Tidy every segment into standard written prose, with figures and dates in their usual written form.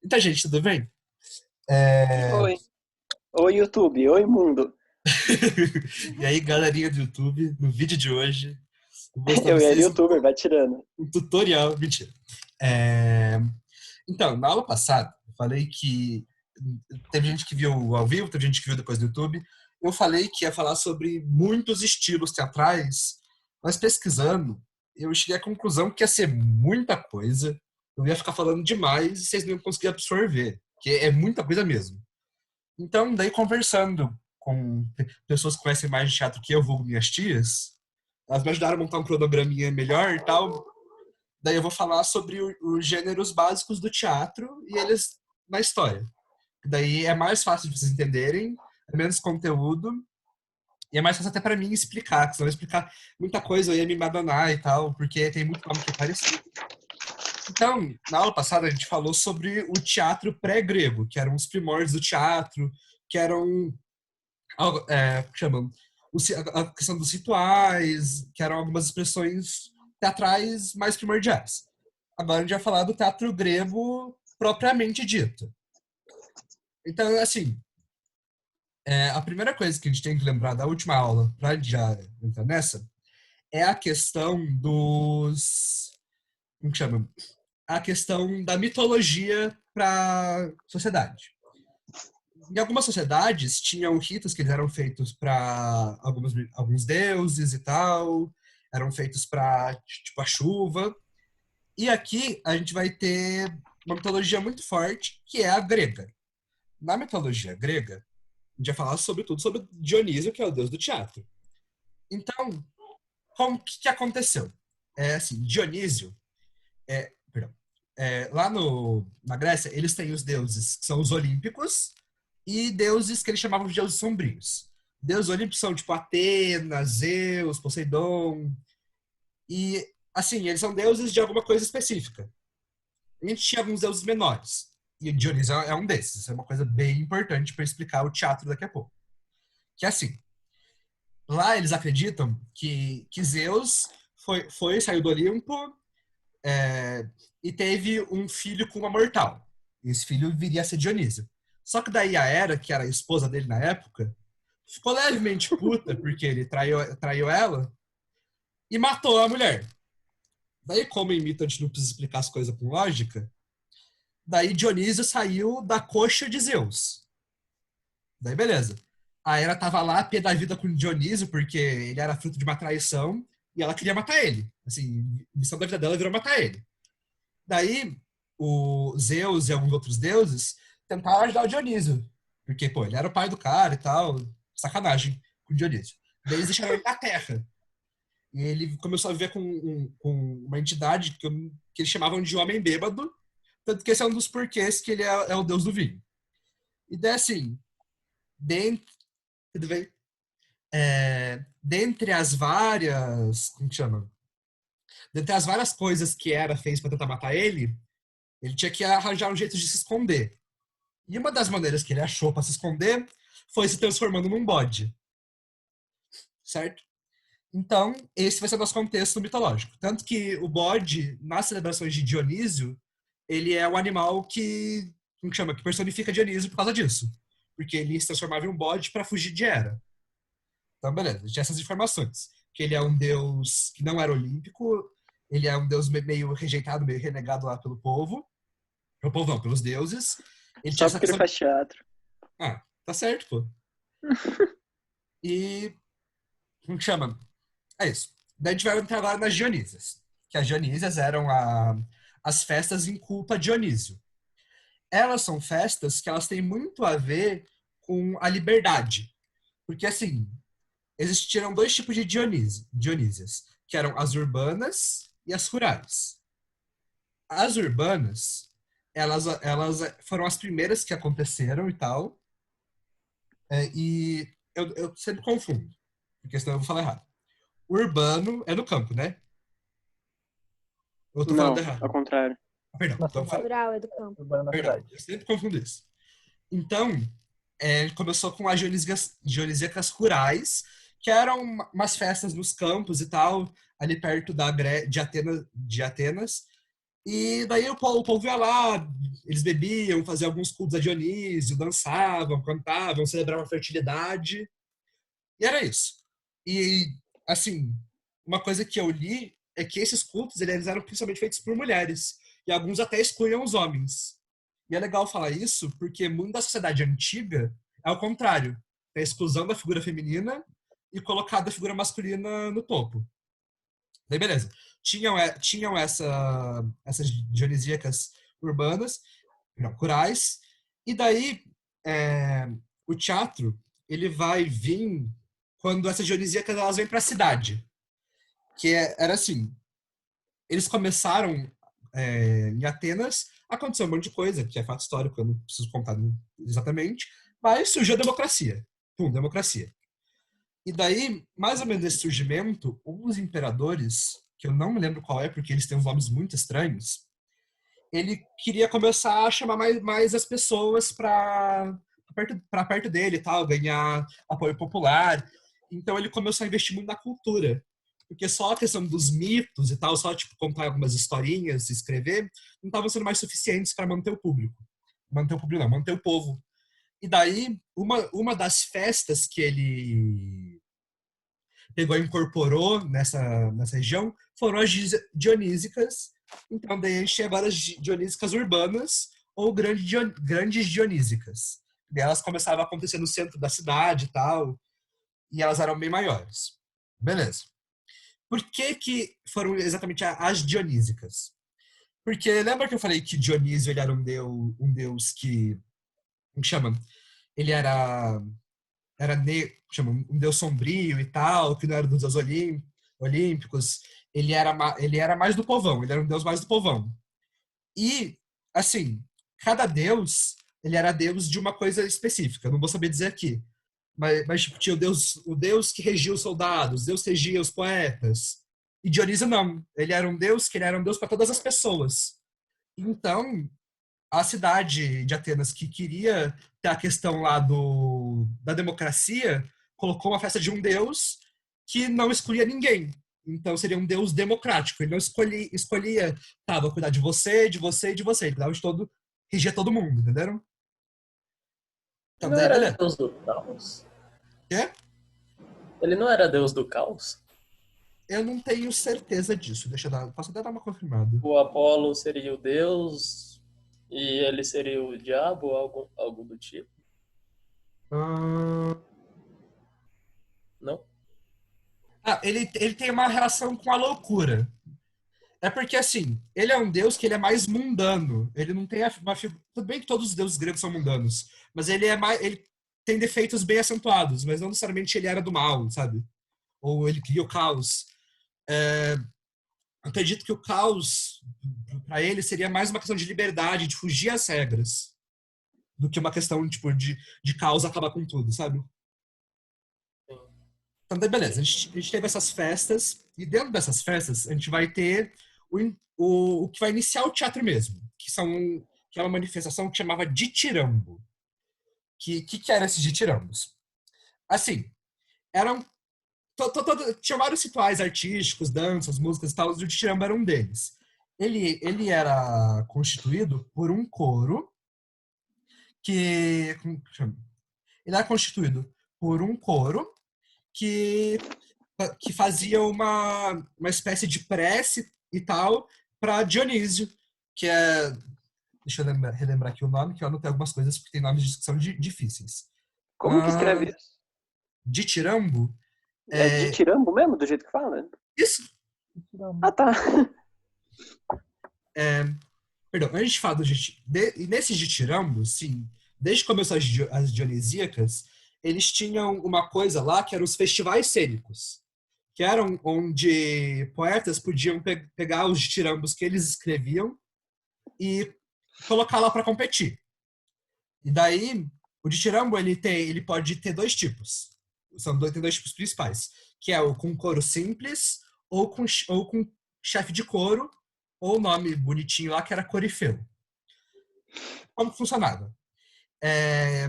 Então, gente, tudo bem? É... Oi. Oi, YouTube. Oi, mundo. E aí, galerinha do YouTube, no vídeo de hoje, eu vou mostrar pra Eu era vocês YouTuber, vai tirando. um tutorial. Mentira. É... Então, na aula passada, eu falei que teve gente que viu ao vivo, teve gente que viu depois do YouTube. Eu falei que ia falar sobre muitos estilos teatrais, mas pesquisando, eu cheguei à conclusão que ia ser muita coisa. Eu ia ficar falando demais e vocês não iam conseguir absorver, que é muita coisa mesmo. Então, daí conversando com pessoas que conhecem mais de teatro que eu, vulgo minhas tias, elas me ajudaram a montar um cronograminha melhor e tal. Daí eu vou falar sobre os gêneros básicos do teatro e eles na história. Daí é mais fácil de vocês entenderem, é menos conteúdo, e é mais fácil até para mim explicar, porque se eu explicar muita coisa eu ia me madonar e tal, porque tem muito nome que é parecido. Então, na aula passada a gente falou sobre o teatro pré-grego, que eram os primórdios do teatro, que eram chamam a questão dos rituais, que eram algumas expressões teatrais mais primordiais. Agora a gente vai falar do teatro grego propriamente dito. Então, assim, a primeira coisa que a gente tem que lembrar da última aula, para já entrar nessa, é a questão dos. Como que chama? A questão da mitologia para a sociedade. Em algumas sociedades tinham ritos que eles eram feitos para alguns deuses e tal, eram feitos para tipo a chuva. E aqui a gente vai ter uma mitologia muito forte, que é a grega. Na mitologia grega, a gente vai falar sobretudo sobre Dionísio, que é o deus do teatro. Então, como que aconteceu? Assim, Dionísio, perdão, lá na Grécia, eles têm os deuses que são os olímpicos e deuses que eles chamavam de deuses sombrios. Deuses olímpicos são tipo Atena, Zeus, Poseidon. E, assim, eles são deuses de alguma coisa específica. A gente tinha alguns deuses menores. E Dionísio é um desses. Isso é uma coisa bem importante para explicar o teatro daqui a pouco. Que é assim, lá eles acreditam que Zeus saiu do Olimpo e teve um filho com uma mortal. E esse filho viria a ser Dionísio. Só que daí a Hera, que era a esposa dele na época, ficou levemente puta porque ele traiu ela e matou a mulher. Daí, como em mito a gente não precisa explicar as coisas com lógica, daí Dionísio saiu da coxa de Zeus. Daí, beleza. A Hera tava lá, pé da vida com Dionísio, porque ele era fruto de uma traição e ela queria matar ele. Assim, a missão da vida dela virou matar ele. Daí, o Zeus e alguns outros deuses tentaram ajudar o Dionísio. Porque, pô, ele era o pai do cara e tal. Sacanagem com o Dionísio. Daí eles deixaram ele na Terra. E ele começou a viver com uma entidade que eles chamavam de homem bêbado. Tanto que esse é um dos porquês que ele é o deus do vinho. E daí, assim, dentre, dentre as várias. Como que chama? Dentre as várias coisas que Hera fez para tentar matar ele tinha que arranjar um jeito de se esconder. E uma das maneiras que ele achou para se esconder foi se transformando num bode. Certo? Então, esse vai ser o nosso contexto mitológico. Tanto que o bode, nas celebrações de Dionísio, ele é o animal como que chama? Que personifica Dionísio por causa disso. Porque ele se transformava em um bode para fugir de Hera. Então, beleza, tinha essas informações. Que ele é um deus que não era olímpico, ele é um deus meio rejeitado, meio renegado lá pelo povo. Pelo povo não, pelos deuses. Ele tinha Só essa porque ele questão. faz teatro. Ah, tá certo, pô. E. Como que chama? É isso. Daí a gente vai entrar agora nas Dionísias. Que as Dionísias eram as festas em culto a Dionísio. Elas são festas que elas têm muito a ver com a liberdade. Porque, assim, existiram dois tipos de Dionísias, que eram as urbanas e as rurais. As urbanas, elas foram as primeiras que aconteceram e tal, e eu sempre confundo, porque senão eu vou falar errado. O urbano é no campo, né? Eu tô falando Não, errado. ao contrário. Ah, perdão, Na então cidade. Rural é do campo. Urbana na perdão, cidade. eu sempre confundo isso. Então, começou com as dionisíacas rurais, que eram umas festas nos campos e tal, ali perto de Atenas, E daí o povo ia lá, eles bebiam, faziam alguns cultos a Dionísio, dançavam, cantavam, celebravam a fertilidade. E era isso. E, assim, uma coisa que eu li é que esses cultos eles eram principalmente feitos por mulheres. E alguns até excluíam os homens. E é legal falar isso porque muito da sociedade antiga é o contrário. É a exclusão da figura feminina e colocada a figura masculina no topo. Daí, beleza. Tinham essas dionisíacas urbanas, não, rurais, e daí é, o teatro ele vai vir quando essas dionisíacas elas vêm para a cidade. Era assim, eles começaram em Atenas, aconteceu um monte de coisa, que é fato histórico, eu não preciso contar exatamente, mas surgiu a democracia. Pum, democracia. E daí, mais ou menos nesse surgimento, um dos imperadores, que eu não me lembro qual é, porque eles têm uns nomes muito estranhos, ele queria começar a chamar mais as pessoas para perto dele e tal, ganhar apoio popular. Então ele começou a investir muito na cultura. Porque só a questão dos mitos e tal, só tipo contar algumas historinhas, escrever, não estavam sendo mais suficientes para manter o público. Manter o público não, manter o povo. E daí, uma das festas que ele pegou e incorporou nessa região foram as dionísicas. Então, daí a gente tem agora as dionísicas urbanas ou grandes dionísicas. E elas começavam a acontecer no centro da cidade e tal, e elas eram bem maiores. Beleza. Por que foram exatamente as dionísicas? Porque lembra que eu falei que Dionísio ele era um deus que, como que chama? Ele chama, um deus sombrio e tal, que não era dos deuses olímpicos. Ele era mais do povão, ele era um deus mais do povão. E, assim, cada deus, ele era deus de uma coisa específica, não vou saber dizer aqui. Mas tipo, tinha o deus que regia os soldados, o deus que regia os poetas. E Dionísio não, ele era um deus para todas as pessoas. Então, a cidade de Atenas que queria ter a questão lá da democracia, colocou uma festa de um deus que não escolhia ninguém. Então seria um deus democrático. Ele não escolhia, tá, vou cuidar de você, de você e de você. Ele cuidava de todo, regia todo mundo, entenderam? Ele Então, não daí, era beleza. deus do caos? Quê? Ele não era deus do caos? Eu não tenho certeza disso. Posso até dar uma confirmada. O Apolo seria o deus e ele seria o diabo, algo do tipo? Ahn, Não? ele tem uma relação com a loucura. É porque, assim, ele é um deus que ele é mais mundano. Ele não tem uma figura. Tudo bem que todos os deuses gregos são mundanos, mas ele é mais. Ele tem defeitos bem acentuados, mas não necessariamente ele era do mal, sabe? Ou ele cria o caos. É, acredito que o caos, para ele, seria mais uma questão de liberdade, de fugir às regras, do que uma questão, tipo, de caos acabar com tudo, sabe? Sim. Então, daí, beleza. A gente teve essas festas, e dentro dessas festas, a gente vai ter o que vai iniciar o teatro mesmo, que é uma manifestação que chamava ditirambo. Que era esses ditirambos? Assim, eram tinha vários rituais artísticos, danças, músicas e tal, e o ditirambo era um deles. Ele era constituído por um coro como que chama? Ele era constituído por um coro que, que fazia uma espécie de prece e tal para Dionísio, que é. Deixa eu relembrar aqui o nome, que eu anotei algumas coisas, porque tem nomes que são difíceis. Como que escreve isso? Ditirambo. É de tirambo mesmo, do jeito que fala? Isso. Ah, tá. Perdão, antes de falar nesses ditirambos, sim, desde que começou as dionisíacas, eles tinham uma coisa lá que eram os festivais cênicos, que eram onde poetas podiam pegar os ditirambos que eles escreviam e colocar lá para competir. E daí, o ditirambo ele pode ter dois tipos. Tem dois tipos principais, que é o com coro simples ou com chefe de coro, ou o nome bonitinho lá que era corifeu. Como que funcionava? É,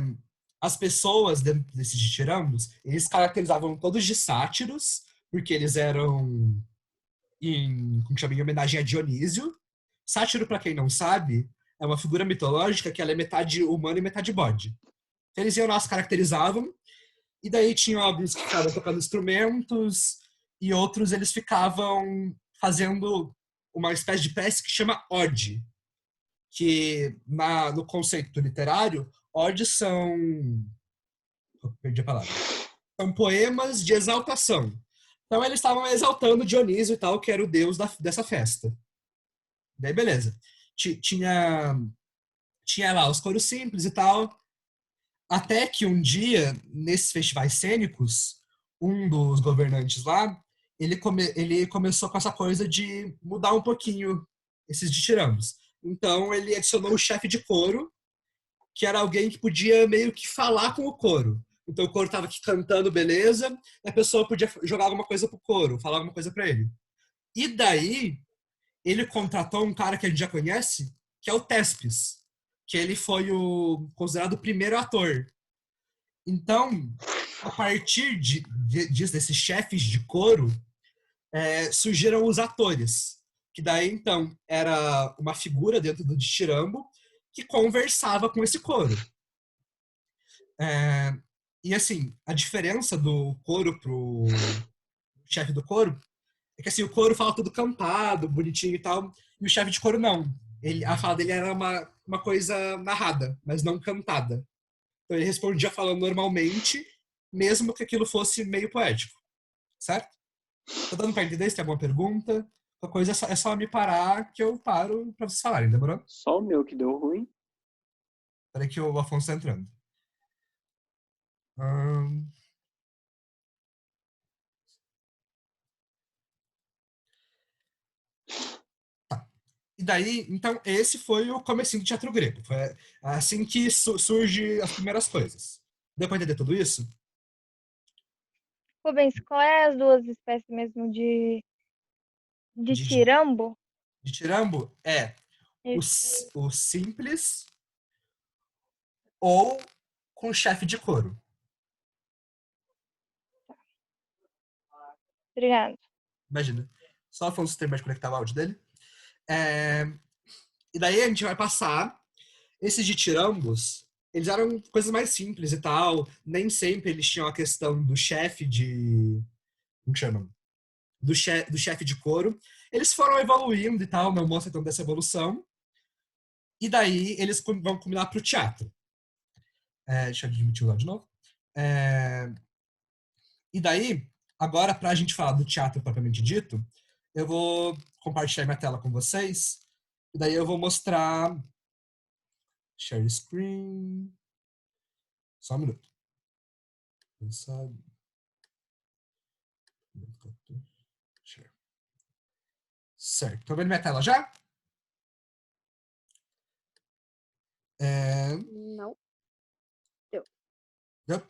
as pessoas dentro desses ditirambos, eles caracterizavam todos de sátiros, porque eles eram como chama, em homenagem a Dionísio. Sátiro, para quem não sabe, é uma figura mitológica que ela é metade humano e metade bode. Eles iam lá, se caracterizavam, e daí tinham alguns que ficavam tocando instrumentos, e outros eles ficavam fazendo uma espécie de peça que chama ode, que no conceito literário, odes são... Perdi a palavra. São poemas de exaltação. Então eles estavam exaltando Dionísio e tal, que era o deus dessa festa. Daí beleza. Tinha lá os coros simples e tal, até que um dia, nesses festivais cênicos, um dos governantes lá, ele começou com essa coisa de mudar um pouquinho esses ditirambos. Então ele adicionou o chefe de coro, que era alguém que podia meio que falar com o coro. Então o coro estava aqui cantando, beleza, e a pessoa podia jogar alguma coisa pro coro, falar alguma coisa para ele. E daí ele contratou um cara que a gente já conhece, que é o Tespes, que ele foi considerado o primeiro ator. Então, a partir desses chefes de coro, surgiram os atores, que daí, então, era uma figura dentro do ditirambo que conversava com esse coro. E, assim, a diferença do coro pro chefe do coro é que, assim, o coro fala tudo cantado, bonitinho e tal, e o chefe de coro não. A fala dele era uma coisa narrada, mas não cantada. Então ele respondia falando normalmente, mesmo que aquilo fosse meio poético. Certo? Tá dando pra entender se tem alguma pergunta? A coisa é só me parar que eu paro pra vocês falarem, demorou? Só o meu que deu ruim. Peraí que o Afonso tá entrando. Hum... E daí, então, esse foi o comecinho do teatro grego. Foi assim que surge as primeiras coisas. Deu pra entender tudo isso? Rubens, qual é as duas espécies mesmo de De, tirambo? de tirambo é Isso. o simples ou com chefe de coro. Obrigada. Imagina. Só o Afonso terminar de conectar o áudio dele. E daí a gente vai passar. Esses ditirambos, eles eram coisas mais simples e tal. Nem sempre eles tinham a questão do chefe de... Como que chama? Do chefe de coro. Eles foram evoluindo e tal, não mostra tanto dessa evolução. E daí eles vão combinar pro teatro. Deixa eu admitir lá de novo. E daí, agora pra gente falar do teatro propriamente dito, eu vou compartilhar minha tela com vocês. E daí eu vou mostrar... Share screen. Só um minuto. Certo. Tô vendo minha tela já? Não. Deu?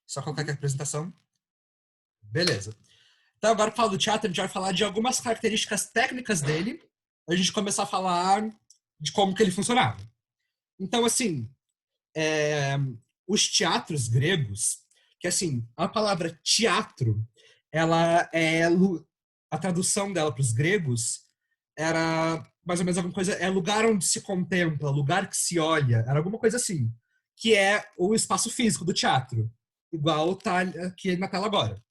Só colocar aqui a apresentação. Beleza. Então, agora que fala do teatro, a gente vai falar de algumas características técnicas dele, a gente começar a falar de como que ele funcionava. Então, assim, os teatros gregos, que assim, a palavra teatro, ela a tradução dela para os gregos era mais ou menos alguma coisa, lugar onde se contempla, lugar que se olha, era alguma coisa assim, que é o espaço físico do teatro, igual tá aqui na tela agora.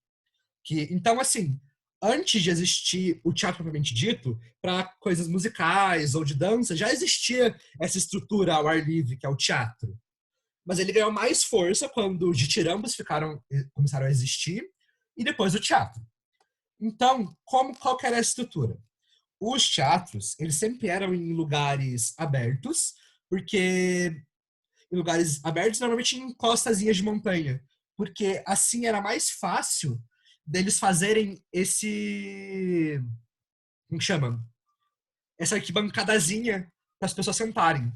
Então, assim, antes de existir o teatro propriamente dito, para coisas musicais ou de dança, já existia essa estrutura ao ar livre, que é o teatro. Mas ele ganhou mais força quando os ditirambos começaram a existir e depois o teatro. Então, qual que era a estrutura? Os teatros, eles sempre eram em lugares abertos, porque em lugares abertos, normalmente em costazinhas de montanha, porque assim era mais fácil deles fazerem como que chama? Essa arquibancadazinha para as pessoas sentarem.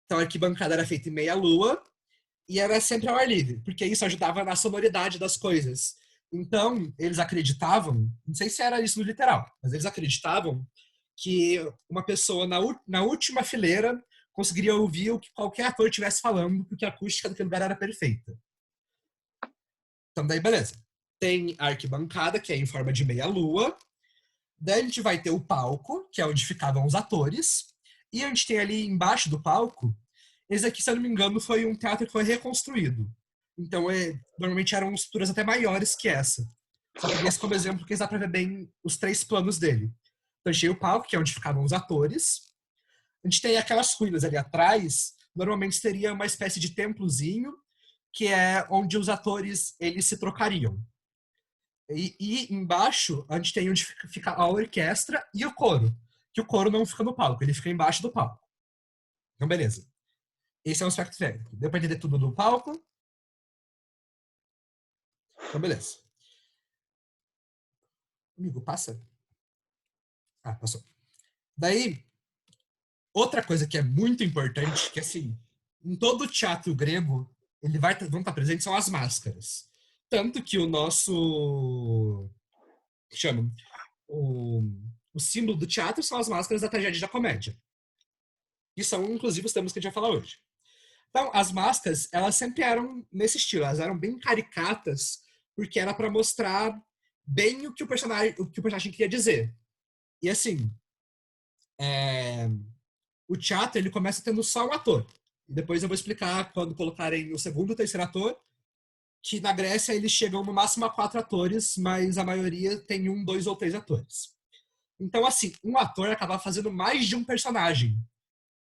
Então a arquibancada era feita em meia-lua e era sempre ao ar livre, porque isso ajudava na sonoridade das coisas. Então, eles acreditavam, não sei se era isso no literal, mas eles acreditavam que uma pessoa na última fileira conseguiria ouvir o que qualquer ator estivesse falando, porque a acústica daquele lugar era perfeita. Então, daí, beleza. Tem a arquibancada, que é em forma de meia-lua, Daí a gente vai ter o palco, que é onde ficavam os atores, e a gente tem ali embaixo do palco, esse aqui, se eu não me engano, foi um teatro que foi reconstruído. Então, normalmente eram estruturas até maiores que essa. Só peguei esse como exemplo porque dá pra ver bem os 3 planos dele. Então, a gente tem o palco, que é onde ficavam os atores. A gente tem aquelas ruínas ali atrás, normalmente seria uma espécie de templozinho, que é onde os atores eles se trocariam. E embaixo, a gente tem onde fica a orquestra e o coro. Que o coro não fica no palco, ele fica embaixo do palco. Então, beleza. Esse é o aspecto técnico. Deu pra entender tudo do palco? Então, beleza. Amigo, passa. Ah, passou. Daí, outra coisa que é muito importante, que assim, em todo o teatro grego, vão estar presentes são as máscaras. Tanto que o nosso, que chama, o, o símbolo do teatro são as máscaras da tragédia e da comédia. Que são, inclusive, os temas que a gente vai falar hoje. Então, as máscaras, elas sempre eram nesse estilo, elas eram bem caricatas, porque era para mostrar bem o que o personagem queria dizer. E assim, é, o teatro ele começa tendo só um ator. E depois eu vou explicar quando colocarem o segundo e o terceiro ator, que na Grécia eles chegam no máximo a 4 atores, mas a maioria tem 1, 2 ou 3 atores. Então, assim, um ator acaba fazendo mais de um personagem.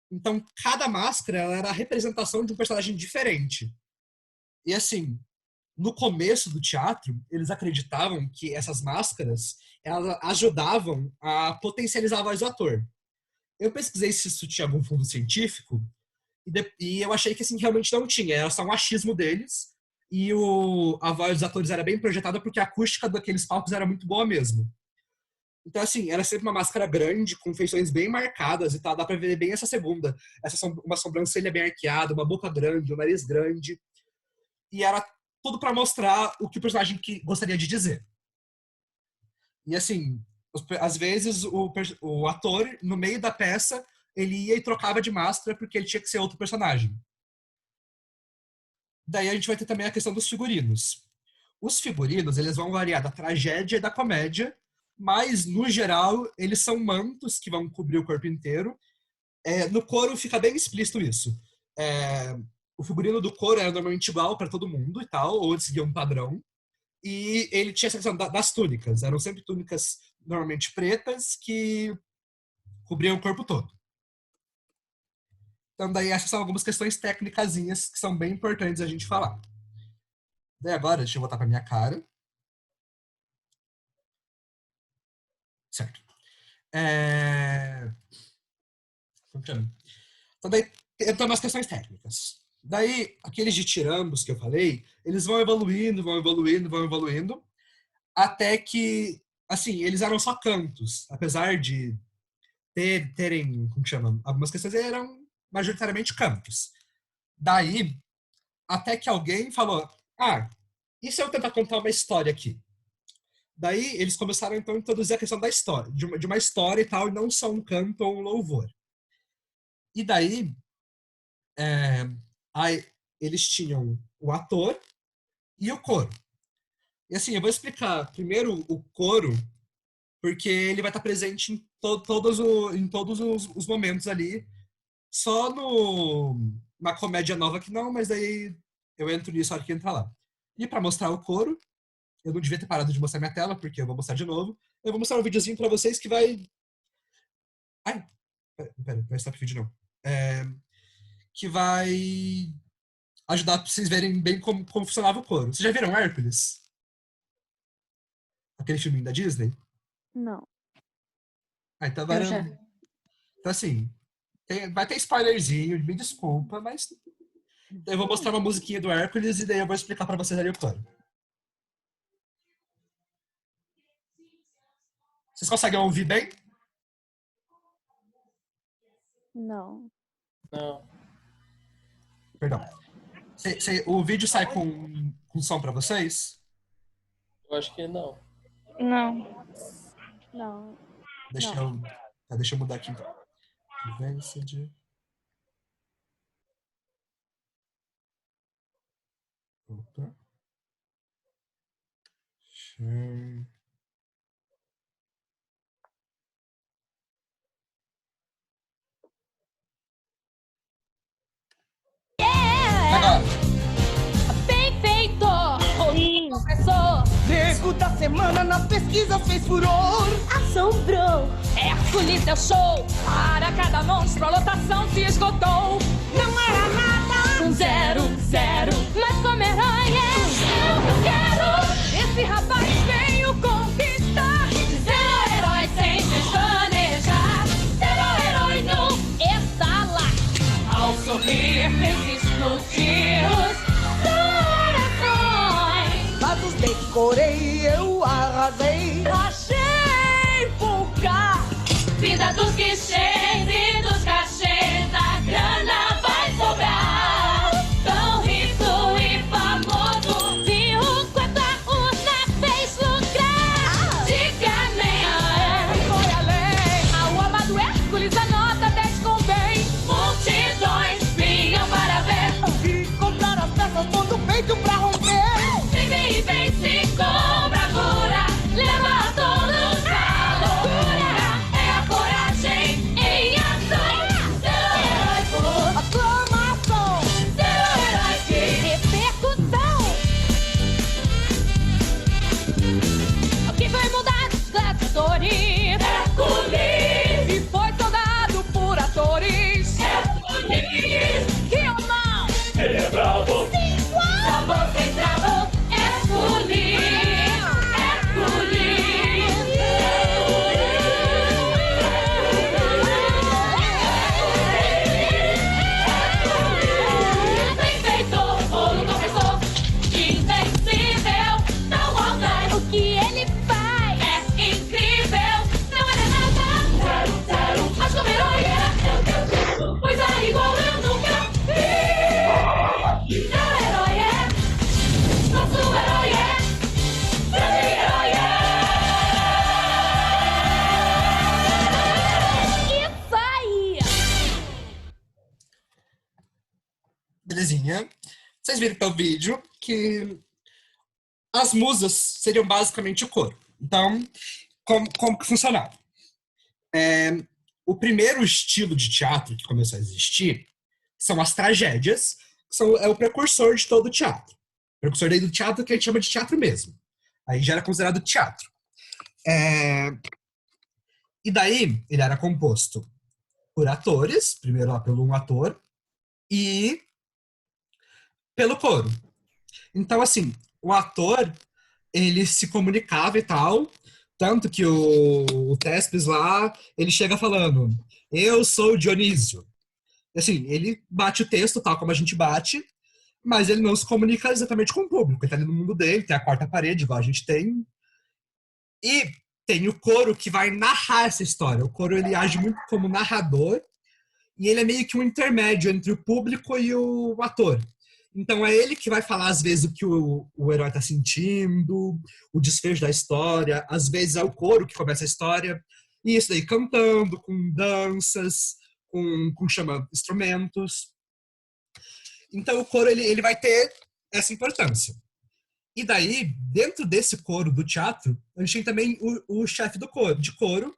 Então, cada máscara ela era a representação de um personagem diferente. E assim, no começo do teatro, eles acreditavam que essas máscaras elas ajudavam a potencializar a voz do ator. Eu pesquisei se isso tinha algum fundo científico e eu achei que assim realmente não tinha, era só um achismo deles. E a voz dos atores era bem projetada porque a acústica daqueles palcos era muito boa mesmo. Então, assim, era sempre uma máscara grande, com feições bem marcadas e tal. Dá pra ver bem essa segunda. Uma sobrancelha bem arqueada, uma boca grande, um nariz grande. E era tudo pra mostrar o que o personagem gostaria de dizer. E, assim, às vezes o ator, no meio da peça, ele ia e trocava de máscara porque ele tinha que ser outro personagem. Daí a gente vai ter também a questão dos figurinos. Os figurinos, eles vão variar da tragédia e da comédia, mas, no geral, eles são mantos que vão cobrir o corpo inteiro. No coro fica bem explícito isso. É, o figurino do coro era normalmente igual para todo mundo e tal, ou ele seguia um padrão. E ele tinha essa questão das túnicas. Eram sempre túnicas normalmente pretas que cobriam o corpo todo. Então, daí, essas são algumas questões técnicazinhas que são bem importantes a gente falar. Daí agora, deixa eu voltar para minha cara. Certo. Então, daí, entrando nas questões técnicas. Daí, aqueles ditirambos que eu falei, eles vão evoluindo, vão evoluindo, vão evoluindo, até que, assim, eles eram só cantos, apesar de terem, como que chama? Algumas questões eram majoritariamente cantos. Daí, até que alguém falou, e se eu tentar contar uma história aqui? Daí, eles começaram, então, a introduzir a questão da história, de uma história e tal, e não só um canto ou um louvor. E daí, é, aí, eles tinham o ator e o coro. E assim, eu vou explicar primeiro o coro, porque ele vai estar presente em todos os momentos ali. Só na comédia nova que não, mas daí eu entro nisso na hora que entrar lá. E para mostrar o coro, eu não devia ter parado de mostrar minha tela, porque eu vou mostrar de novo. Eu vou mostrar um videozinho para vocês que vai. Ai, pera, vai stop vídeo não. Que vai ajudar pra vocês verem bem como funcionava o coro. Vocês já viram Hércules? Aquele filme da Disney? Não. Então Eu agora. já. Então, assim, vai ter spoilerzinho, me desculpa, mas eu vou mostrar uma musiquinha do Hércules e daí eu vou explicar pra vocês ali o plano. Vocês conseguem ouvir bem? Não. Não. Perdão. O vídeo sai com som pra vocês? Eu acho que não. Não. Não. Deixa eu, deixa eu mudar aqui então. Advanced. Opa. Share. científico da semana nas pesquisas fez furor. Assombrou. Hércules deu show. Para cada monstro a lotação se esgotou. Não era nada. Um 0, 0. Mas como herói é o que eu quero. Esse rapaz veio conquistar. Ser o herói sem pestanejar. Ser o herói no estalar. Ao sorrir fez explodir os corações. Mas os decorei, eu arrasei. Achei vulgar. Vida dos clichês e dos cachês. A grana vai sobrar. Tão rico e famoso. Se o quanto a urna fez lucrar. Antigamente foi além. Ao amado Hércules a nota 10 convém. Multidões vinham para ver. E comprar as peças pondo peito pra romper. Vive e vence com bravura. Leva a todos à loucura. É a coragem em ação. Ser o herói por Aclamação. ser o herói de repercussão. O que foi mudar dos gladiadores? Hércules. E foi soldado por atores. Hércules. Que homão. Ele é bravo. Sabor sem travo. Hércules. Bem feito, bolo confessor. Invencível, não altar. O que ele faz é incrível. Não era nada. 0, 0. Mas como herói é. Pois a igual eu nunca vi. Seu herói é. Nosso herói é. Grande herói é. Isso aí. Belezinha. Vocês viram pelo vídeo que as musas seriam basicamente o coro. Então, como que funcionava? O primeiro estilo de teatro que começou a existir são as tragédias, que é o precursor de todo o teatro. O precursor daí do teatro que a gente chama de teatro mesmo. Aí já era considerado teatro. E daí, ele era composto por atores, primeiro lá pelo um ator, e pelo coro. Então, assim, o ator, ele se comunicava e tal, tanto que o Thespis lá, ele chega falando, eu sou o Dionísio. E, assim, ele bate o texto, tal como a gente bate, mas ele não se comunica exatamente com o público. Ele tá ali no mundo dele, tem a quarta parede, igual a gente tem. E tem o coro que vai narrar essa história. O coro, ele age muito como narrador, e ele é meio que um intermédio entre o público e o ator. Então é ele que vai falar, às vezes, o que o herói tá sentindo, o desfecho da história, às vezes é o coro que começa a história, e isso daí cantando, com danças, com chamando instrumentos. Então o coro, ele vai ter essa importância. E daí, dentro desse coro do teatro, a gente tem também o chefe de coro,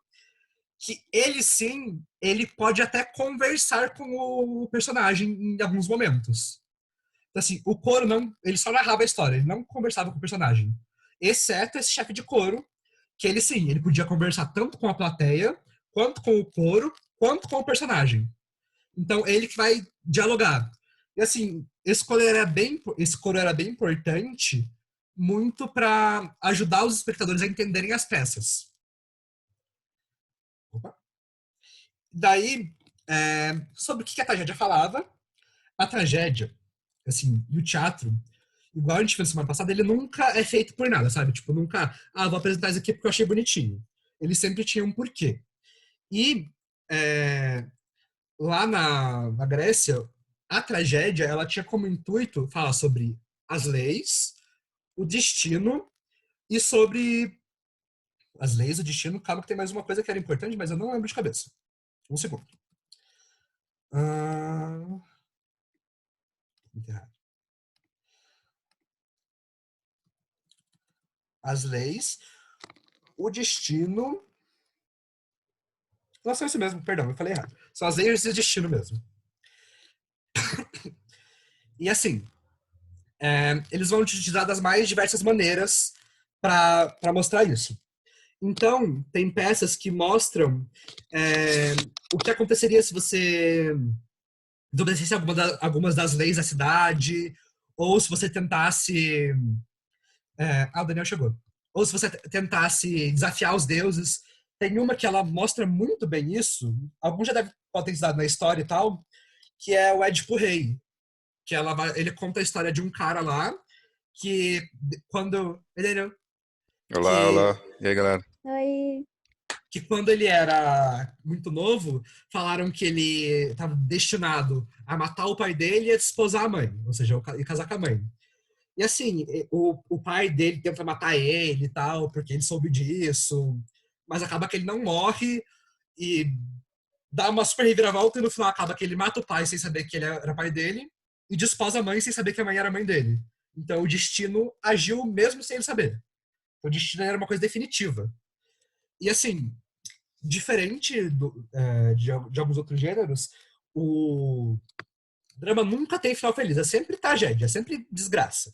que ele sim, ele pode até conversar com o personagem em alguns momentos. Então, assim, o coro ele só narrava a história, ele não conversava com o personagem. Exceto esse chefe de coro, que ele sim, ele podia conversar tanto com a plateia, quanto com o coro, quanto com o personagem. Então, ele que vai dialogar. E assim, esse coro era bem importante, muito para ajudar os espectadores a entenderem as peças. Opa. Daí, sobre o que a tragédia falava, a tragédia, assim, e o teatro, igual a gente fez semana passada, ele nunca é feito por nada, sabe? Tipo, nunca, vou apresentar isso aqui porque eu achei bonitinho. Ele sempre tinha um porquê. E lá na Grécia, a tragédia, ela tinha como intuito falar sobre as leis, o destino e sobre as leis, o destino. Calma que tem mais uma coisa que era importante, mas eu não lembro de cabeça. Um segundo. As leis, o destino... Nossa, é isso mesmo, perdão, eu falei errado. São as leis e o destino mesmo. E assim, eles vão utilizar das mais diversas maneiras para mostrar isso. Então, tem peças que mostram o que aconteceria se você desobedecesse algumas das leis da cidade, ou se você tentasse... o Daniel chegou. Ou se você tentasse desafiar os deuses. Tem uma que ela mostra muito bem isso, alguns já podem ter estudado na história e tal, que é o Édipo Rei. Que ele conta a história de um cara lá, que quando... Olá. E aí, galera? Oi. Que quando ele era muito novo, falaram que ele estava destinado a matar o pai dele e a desposar a mãe, ou seja, e casar com a mãe. E assim, o pai dele tenta matar ele e tal, porque ele soube disso, mas acaba que ele não morre e dá uma super reviravolta e no final acaba que ele mata o pai sem saber que ele era pai dele e desposa a mãe sem saber que a mãe era a mãe dele. Então o destino agiu mesmo sem ele saber. O destino era uma coisa definitiva. E assim, diferente de alguns outros gêneros, o drama nunca tem final feliz. É sempre tragédia, é sempre desgraça.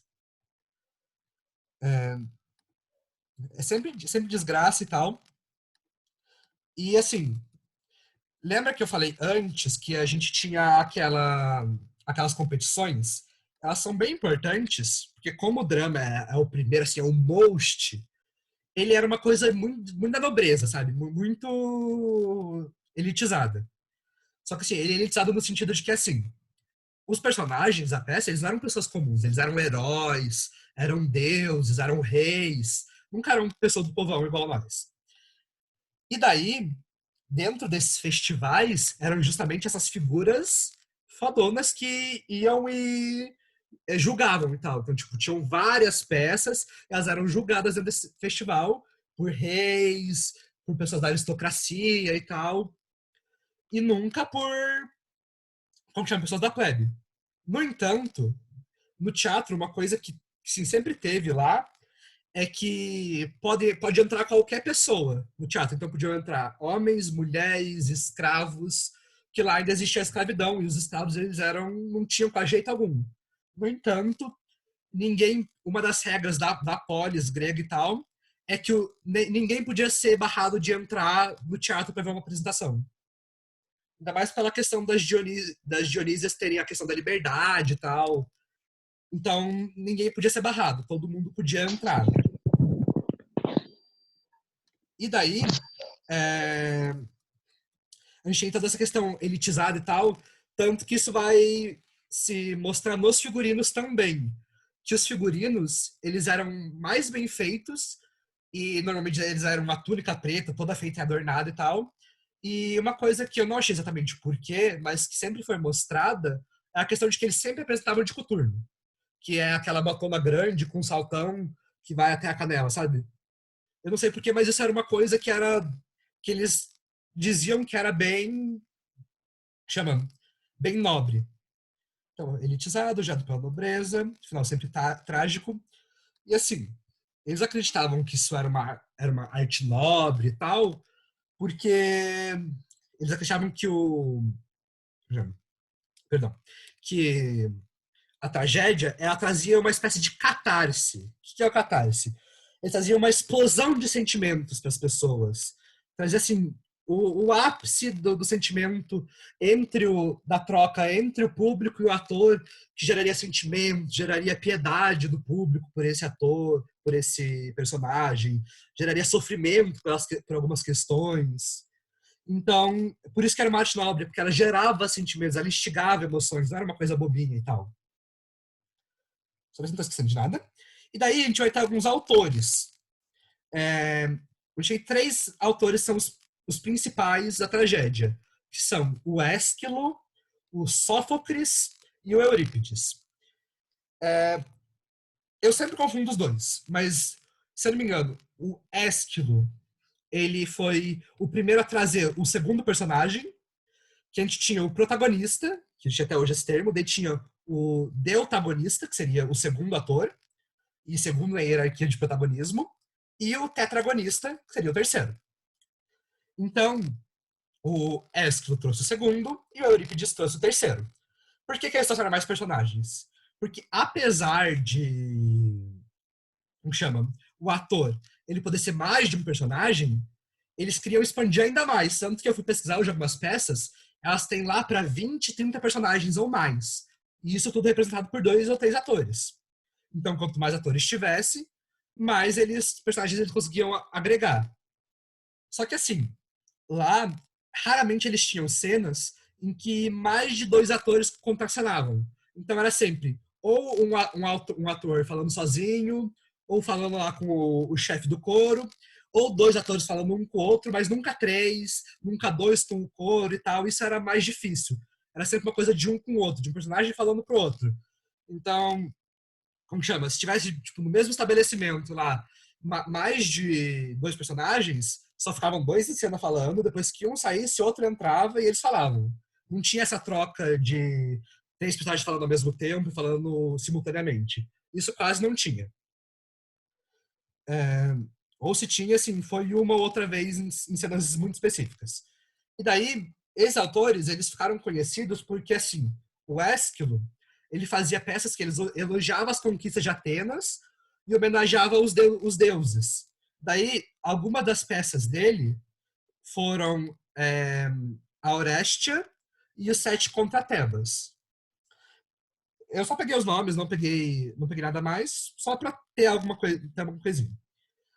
É sempre desgraça e tal. E assim, lembra que eu falei antes que a gente tinha aquelas competições? Elas são bem importantes, porque como o drama é o primeiro, assim, é o most... ele era uma coisa muito, muito da nobreza, sabe? Muito elitizada. Só que, assim, ele é elitizado no sentido de que, assim, os personagens da peça, eles não eram pessoas comuns. Eles eram heróis, eram deuses, eram reis. Nunca eram pessoas do povão igual a nós. E daí, dentro desses festivais, eram justamente essas figuras fodonas que iam e julgavam e tal. Então, tipo, tinham várias peças, elas eram julgadas dentro desse festival por reis, por pessoas da aristocracia e tal, e nunca por, como chama, pessoas da plebe. No entanto, no teatro, uma coisa que sim, sempre teve lá é que pode entrar qualquer pessoa no teatro. Então, podiam entrar homens, mulheres, escravos, que lá ainda existia a escravidão, e os escravos eles não tinham quase jeito algum. No entanto, uma das regras da polis grega e tal, é que ninguém podia ser barrado de entrar no teatro para ver uma apresentação. Ainda mais pela questão das Dionísias terem a questão da liberdade e tal. Então, ninguém podia ser barrado, todo mundo podia entrar. E daí, a gente tem toda essa questão elitizada e tal, tanto que isso vai se mostrar nos figurinos também. Que os figurinos, eles eram mais bem feitos e normalmente eles eram uma túnica preta, toda feita e adornada e tal. E uma coisa que eu não achei exatamente por quê, mas que sempre foi mostrada, é a questão de que eles sempre apresentavam de coturno. Que é aquela batona grande com saltão que vai até a canela, sabe? Eu não sei porquê, mas isso era uma coisa que eles diziam que era bem nobre. Então, elitizado, já pela nobreza, no final sempre trágico. E assim, eles acreditavam que isso era uma arte nobre e tal, porque eles acreditavam que que a tragédia, ela trazia uma espécie de catarse. O que é o catarse? Ele trazia uma explosão de sentimentos para as pessoas. Trazia, assim, o ápice do sentimento da troca entre o público e o ator, que geraria sentimento, geraria piedade do público por esse ator, por esse personagem, geraria sofrimento por algumas questões. Então, por isso que era uma arte nobre, porque ela gerava sentimentos, ela instigava emoções, não era uma coisa bobinha e tal. Só ver se não estou esquecendo de nada. E daí a gente vai ter alguns autores. Eu achei 3 autores que são os principais da tragédia, que são o Ésquilo, o Sófocles e o Eurípides. Eu sempre confundo os dois, mas, se eu não me engano, o Ésquilo, ele foi o primeiro a trazer o segundo personagem, que a gente tinha o protagonista, que a gente até hoje esse termo, daí tinha o deutagonista, que seria o segundo ator, e segundo na hierarquia de protagonismo, e o tetragonista, que seria o terceiro. Então, o Ésquilo trouxe o segundo e o Eurípides trouxe o terceiro. Por que eles trouxeram mais personagens? Porque apesar de... Como chama? o ator ele poder ser mais de um personagem, eles queriam expandir ainda mais. Tanto que eu fui pesquisar hoje algumas peças, elas têm lá para 20, 30 personagens ou mais. E isso tudo representado por 2 ou 3 atores. Então, quanto mais atores tivesse, mais personagens eles conseguiam agregar. Só que assim, lá, raramente eles tinham cenas em que mais de 2 atores contracenavam. Então era sempre ou um ator falando sozinho, ou falando lá com o chefe do coro, ou 2 atores falando um com o outro, mas nunca 3, nunca 2 com o coro e tal. Isso era mais difícil. Era sempre uma coisa de um com o outro, de um personagem falando pro outro. Então, como que chama? Se tivesse, tipo, no mesmo estabelecimento lá, mais de 2 personagens, só ficavam 2 em cena falando, depois que um saísse, outro entrava e eles falavam. Não tinha essa troca de 3 personagens falando ao mesmo tempo, falando simultaneamente. Isso quase não tinha. Ou se tinha, assim, foi uma ou outra vez em cenas muito específicas. E daí, esses autores, eles ficaram conhecidos porque, assim, o Ésquilo, ele fazia peças que ele elogiava as conquistas de Atenas e homenageava os deuses. Daí, algumas das peças dele foram a Orestia e os 7 contra Tebas. Eu só peguei os nomes, não peguei nada mais, só para ter alguma coisinha.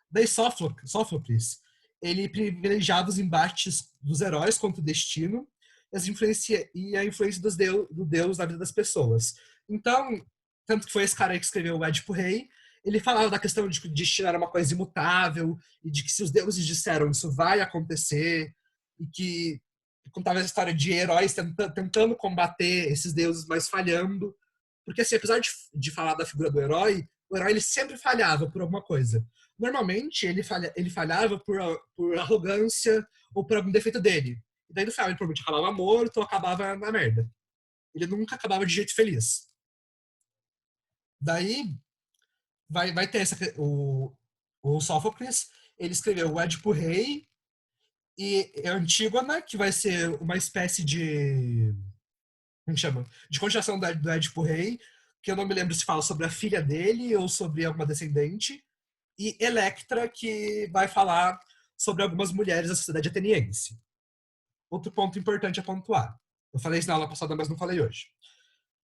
Daí Sófocles, ele privilegiava os embates dos heróis contra o destino e a influência do Deus na vida das pessoas. Então, tanto que foi esse cara aí que escreveu o Édipo Rei, ele falava da questão de que o destino era uma coisa imutável e de que se os deuses disseram isso vai acontecer, e que contava essa história de heróis tentando combater esses deuses, mas falhando. Porque, assim, apesar de falar da figura do herói, o herói ele sempre falhava por alguma coisa. Normalmente, ele falhava por arrogância ou por algum defeito dele. E daí, no final, ele provavelmente acabava morto ou acabava na merda. Ele nunca acabava de jeito feliz. Daí, vai ter o Sófocles, ele escreveu o Édipo Rei e a Antígona, que vai ser uma espécie de... Como que chama? De continuação do Édipo Rei, que eu não me lembro se fala sobre a filha dele ou sobre alguma descendente, e Electra, que vai falar sobre algumas mulheres da sociedade ateniense. Outro ponto importante a pontuar. Eu falei isso na aula passada, mas não falei hoje.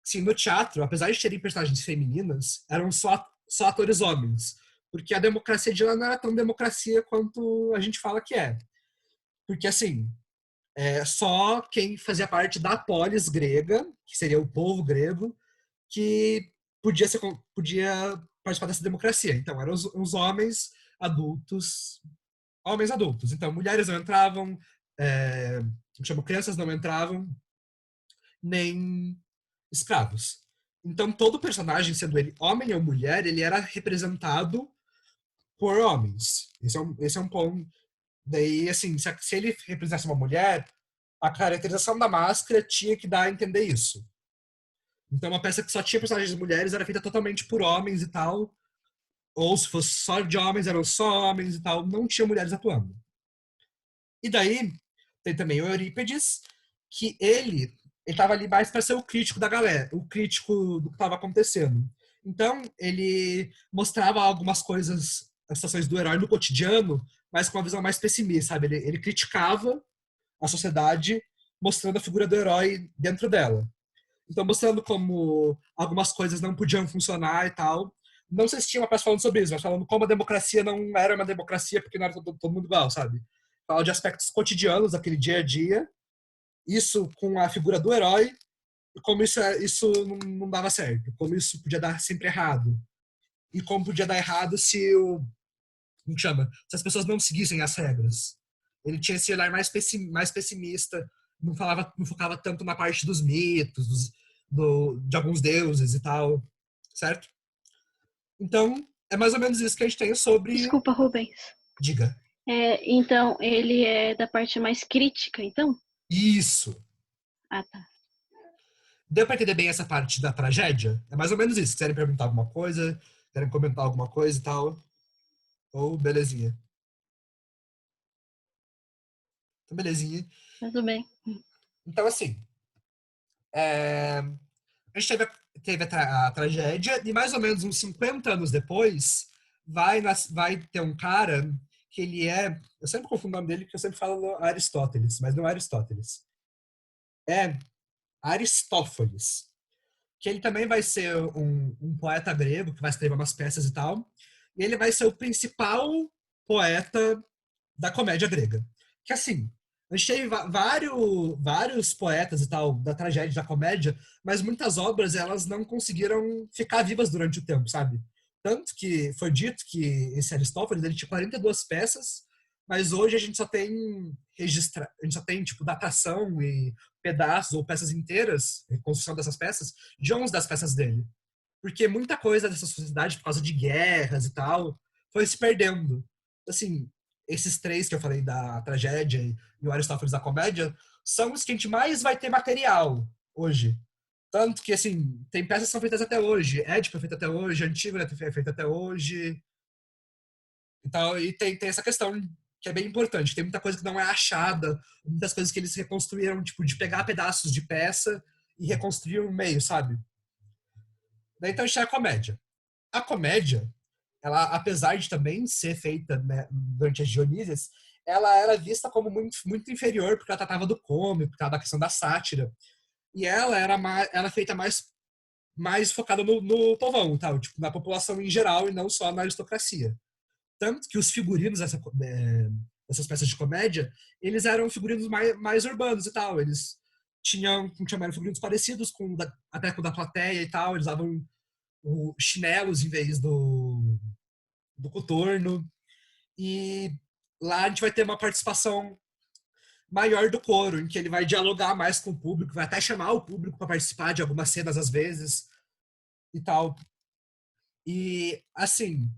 Sim, no teatro, apesar de terem personagens femininas, eram só atores homens, porque a democracia de lá não era tão democracia quanto a gente fala que é. Porque, assim, só quem fazia parte da polis grega, que seria o povo grego, que podia participar dessa democracia. Então, eram os homens adultos. Então, mulheres não entravam, crianças não entravam, nem escravos. Então, todo personagem, sendo ele homem ou mulher, ele era representado por homens. Esse é um ponto. Daí, assim, se ele representasse uma mulher, a caracterização da máscara tinha que dar a entender isso. Então, uma peça que só tinha personagens de mulheres era feita totalmente por homens e tal. Ou se fosse só de homens, eram só homens e tal. Não tinha mulheres atuando. E daí, tem também o Eurípides, que ele estava ali mais para ser o crítico da galera, o crítico do que estava acontecendo. Então, ele mostrava algumas coisas, as situações do herói no cotidiano, mas com uma visão mais pessimista, sabe? Ele criticava a sociedade, mostrando a figura do herói dentro dela. Então, mostrando como algumas coisas não podiam funcionar e tal. Não sei se tinha uma peça falando sobre isso, mas falando como a democracia não era uma democracia porque não era todo mundo igual, sabe? Fala de aspectos cotidianos daquele dia a dia, isso com a figura do herói, e como isso não dava certo, como isso podia dar sempre errado. E como podia dar errado se se as pessoas não seguissem as regras. Ele tinha esse olhar mais pessimista, não focava tanto na parte dos mitos, de alguns deuses e tal, certo? Então, é mais ou menos isso que a gente tem sobre... Desculpa, Rubens. Diga. Então, ele é da parte mais crítica, então? Isso. Ah, tá. Deu pra entender bem essa parte da tragédia? É mais ou menos isso. Se quiserem perguntar alguma coisa, querem comentar alguma coisa e tal. Ou belezinha. Então, belezinha. Tudo bem. Então, assim, a gente teve a tragédia e mais ou menos uns 50 anos depois vai ter um cara que ele é... Eu sempre confundo o nome dele, porque eu sempre falo Aristóteles, mas não é Aristóteles. É Aristófanes. Que ele também vai ser um poeta grego, que vai escrever umas peças e tal. E ele vai ser o principal poeta da comédia grega. Que assim, a gente teve vários poetas e tal da tragédia da comédia, mas muitas obras elas não conseguiram ficar vivas durante o tempo, sabe? Tanto que foi dito que esse Aristófanes ele tinha 42 peças, mas hoje a gente só tem a gente só tem tipo datação e pedaços ou peças inteiras, reconstrução dessas peças, de 11 das peças dele. Porque muita coisa dessa sociedade, por causa de guerras e tal, foi se perdendo. Assim, esses três que eu falei da tragédia e o Aristófanes da comédia são os que a gente mais vai ter material hoje. Tanto que, assim, tem peças que são feitas até hoje. Édipo é feito até hoje, Antígona é feito até hoje. Então, e tem essa questão que é bem importante. Tem muita coisa que não é achada, muitas coisas que eles reconstruíram, tipo, de pegar pedaços de peça e reconstruir o meio, sabe? Daí, então, a gente tem a comédia. A comédia, ela, apesar de também ser feita, né, durante as Dionísias, ela era vista como muito inferior, porque ela tratava do cômico, por causa da questão da sátira. E ela era feita mais focada no povão, tal, tipo, na população em geral e não só na aristocracia. Tanto que os figurinos dessas peças de comédia, eles eram figurinos mais urbanos e tal. Eles tinham figurinos parecidos até com o da plateia e tal. Eles usavam chinelos em vez do coturno. E lá a gente vai ter uma participação maior do coro, em que ele vai dialogar mais com o público, vai até chamar o público para participar de algumas cenas às vezes e tal. E, assim,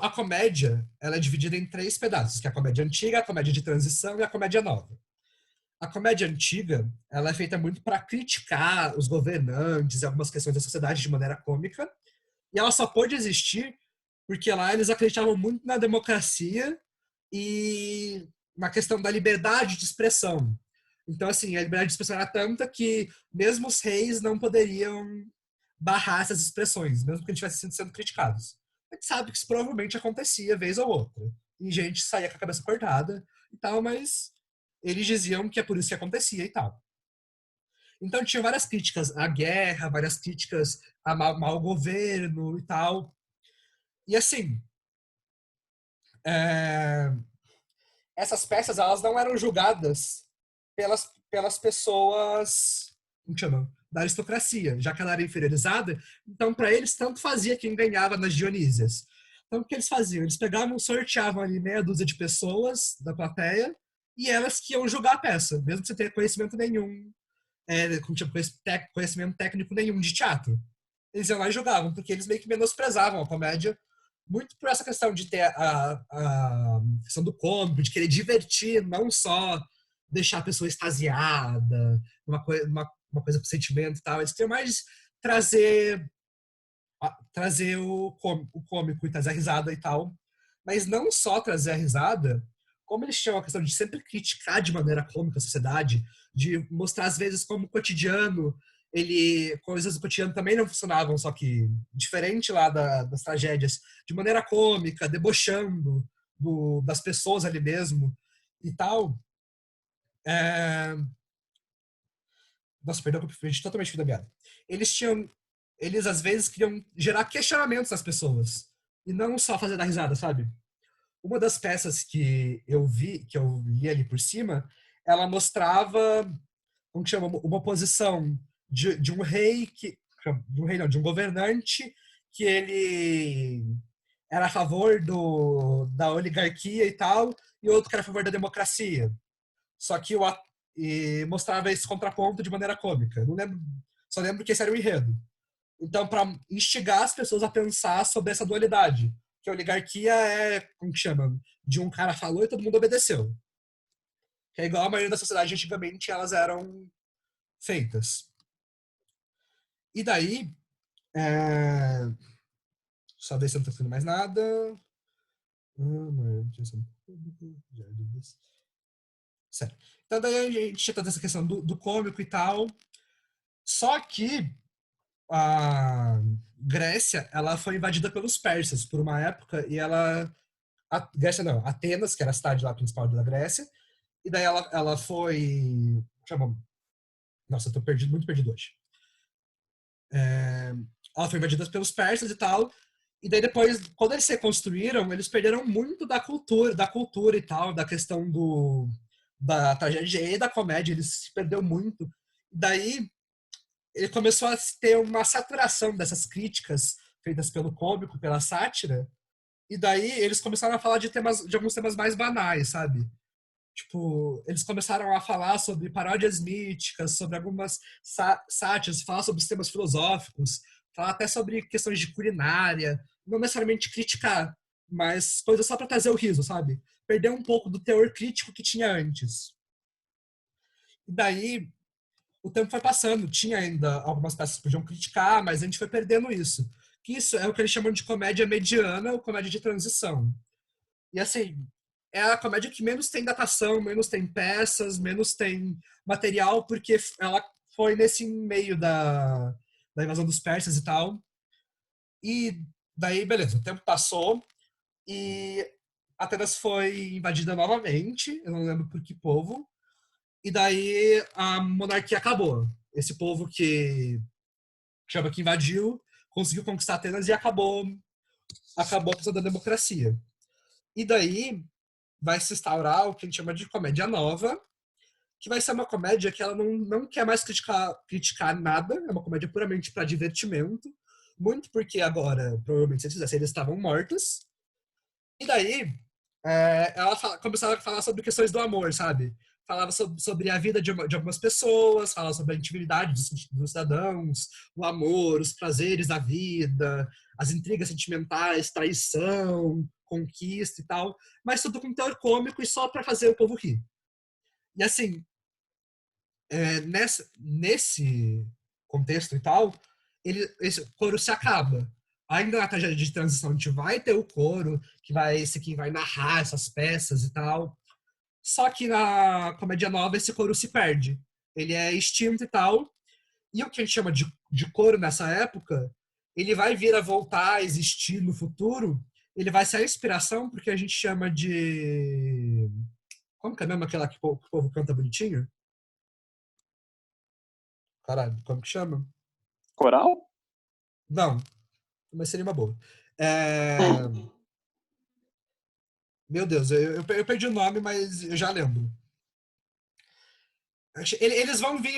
a comédia, ela é dividida em 3 pedaços, que é a comédia antiga, a comédia de transição e a comédia nova. A comédia antiga, ela é feita muito para criticar os governantes e algumas questões da sociedade de maneira cômica, e ela só pôde existir porque lá eles acreditavam muito na democracia e na questão da liberdade de expressão. Então, assim, a liberdade de expressão era tanta que mesmo os reis não poderiam barrar essas expressões, mesmo que eles estivessem sendo criticados. A gente sabe que isso provavelmente acontecia vez ou outra. E gente saía com a cabeça cortada e tal, mas eles diziam que é por isso que acontecia e tal. Então tinha várias críticas à guerra, várias críticas a mau governo e tal. E assim, essas peças elas não eram julgadas pelas pessoas, como chama, da aristocracia, já que ela era inferiorizada. Então, para eles, tanto fazia quem ganhava nas Dionísias. Então, o que eles faziam? Eles pegavam, sorteavam ali meia dúzia de pessoas da plateia e elas que iam julgar a peça, mesmo sem ter conhecimento nenhum, conhecimento técnico nenhum de teatro. Eles iam lá e julgavam, porque eles meio que menosprezavam a comédia, muito por essa questão de ter a questão do cômico, de querer divertir, não só deixar a pessoa extasiada, uma coisa com sentimento e tal. Eles queriam mais trazer o cômico e trazer a risada e tal. Mas não só trazer a risada, como eles tinham a questão de sempre criticar de maneira cômica a sociedade, de mostrar às vezes como o cotidiano, coisas do cotidiano também não funcionavam, só que diferente lá das tragédias, de maneira cômica, debochando das pessoas ali mesmo e tal. Nossa, perdão que eu perdi totalmente da meada. Eles às vezes queriam gerar questionamentos nas pessoas e não só fazer dar risada, sabe? Uma das peças que eu li ali por cima, ela mostrava, como que chama, uma oposição de um rei de um governante que ele era a favor da oligarquia e tal, e outro que era a favor da democracia. Só que e mostrava esse contraponto de maneira cômica. Não lembro, só lembro que esse era o enredo. Então, para instigar as pessoas a pensar sobre essa dualidade, que a oligarquia é, como que chama, de um cara falou e todo mundo obedeceu. Que é igual a maioria da sociedade antigamente elas eram feitas. E daí, só ver se eu não estou fazendo mais nada. Certo. Então daí a gente tinha toda essa questão do cômico e tal. Só que Grécia, ela foi invadida pelos persas por uma época e Grécia não, Atenas, que era a cidade lá principal da Grécia, e daí ela foi... Nossa, eu tô perdido, muito perdido hoje. Ela foi invadida pelos persas e tal, e daí depois, quando eles se reconstruíram, eles perderam muito da cultura e tal, da questão da tragédia e da comédia, eles se perdeu muito. E daí, ele começou a ter uma saturação dessas críticas feitas pelo cômico, pela sátira, e daí eles começaram a falar de alguns temas mais banais, sabe? Tipo, eles começaram a falar sobre paródias míticas, sobre algumas sátiras, falar sobre temas filosóficos, falar até sobre questões de culinária, não necessariamente criticar, mas coisas só para trazer o riso, sabe? Perder um pouco do teor crítico que tinha antes. E daí, o tempo foi passando, tinha ainda algumas peças que podiam criticar, mas a gente foi perdendo isso. Que isso é o que eles chamam de comédia mediana ou comédia de transição. E assim, é a comédia que menos tem datação, menos tem peças, menos tem material, porque ela foi nesse meio da invasão dos persas e tal. E daí, beleza, o tempo passou e Atenas foi invadida novamente, eu não lembro por que povo, e daí a monarquia acabou. Esse povo que chama que invadiu, conseguiu conquistar Atenas e acabou a questão da democracia. E daí vai se instaurar o que a gente chama de comédia nova, que vai ser uma comédia que ela não quer mais criticar nada, é uma comédia puramente para divertimento, muito porque agora, provavelmente, se eles fizessem, eles estavam mortos. E daí, ela começava a falar sobre questões do amor, sabe? Falava sobre a vida de algumas pessoas, falava sobre a intimidade dos cidadãos, o amor, os prazeres da vida, as intrigas sentimentais, traição, conquista e tal, mas tudo com teor cômico e só para fazer o povo rir. E assim, nesse contexto e tal, esse coro se acaba. Ainda na tragédia de transição, a gente vai ter o coro, que vai ser quem vai narrar essas peças e tal. Só que na comédia nova, esse coro se perde. Ele é extinto e tal. E o que a gente chama de coro nessa época, ele vai vir a voltar a existir no futuro. Ele vai ser a inspiração porque a gente chama de... Como que é mesmo aquela que o povo canta bonitinho? Caralho, como que chama? Coral? Não, mas seria uma boa. Meu Deus, eu perdi o nome, mas eu já lembro. Eles vão vir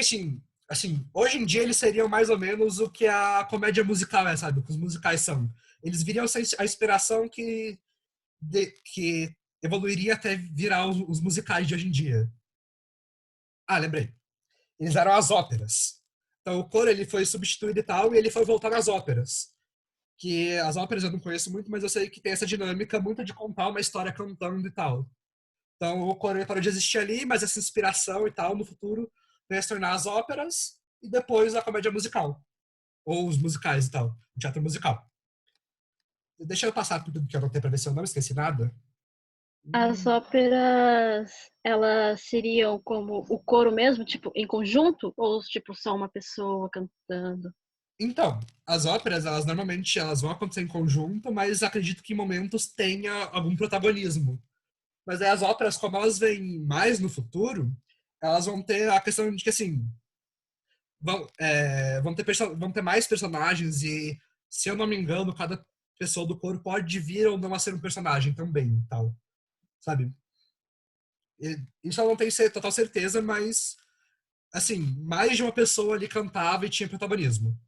assim, hoje em dia eles seriam mais ou menos o que a comédia musical é, sabe? O que os musicais são. Eles viriam ser a inspiração que evoluiria até virar os musicais de hoje em dia. Ah, lembrei. Eles eram as óperas. Então o coro ele foi substituído e tal, e ele foi voltar às óperas. Que as óperas eu não conheço muito, mas eu sei que tem essa dinâmica muito de contar uma história cantando e tal. Então o coro parou de existir ali, mas essa inspiração e tal, no futuro, vai se tornar as óperas e depois a comédia musical. Ou os musicais e tal, o teatro musical. Deixa eu passar por tudo que eu anotei pra ver se eu não esqueci nada. As óperas, elas seriam como o coro mesmo, tipo, em conjunto? Ou, tipo, só uma pessoa cantando? Então, as óperas, elas normalmente vão acontecer em conjunto, mas acredito que em momentos tenha algum protagonismo. Mas aí as óperas, como elas vêm mais no futuro, elas vão ter a questão de que, assim, vão ter mais personagens e, se eu não me engano, cada pessoa do coro pode vir ou não a ser um personagem também, tal. Sabe? Isso eu não tenho total certeza, mas, assim, mais de uma pessoa ali cantava e tinha protagonismo.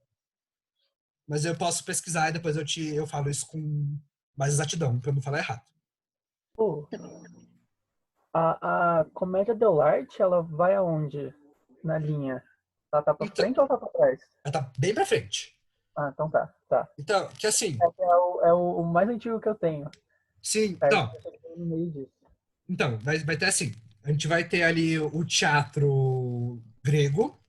Mas eu posso pesquisar e depois eu falo isso com mais exatidão, pra não falar errado. Pô, a comédia dell'arte, ela vai aonde na linha? Ela tá pra frente ou tá pra trás? Ela tá bem pra frente. Ah, então tá. Então, que assim... É o mais antigo que eu tenho. Sim, No meio disso. então vai ter assim, a gente vai ter ali o teatro grego,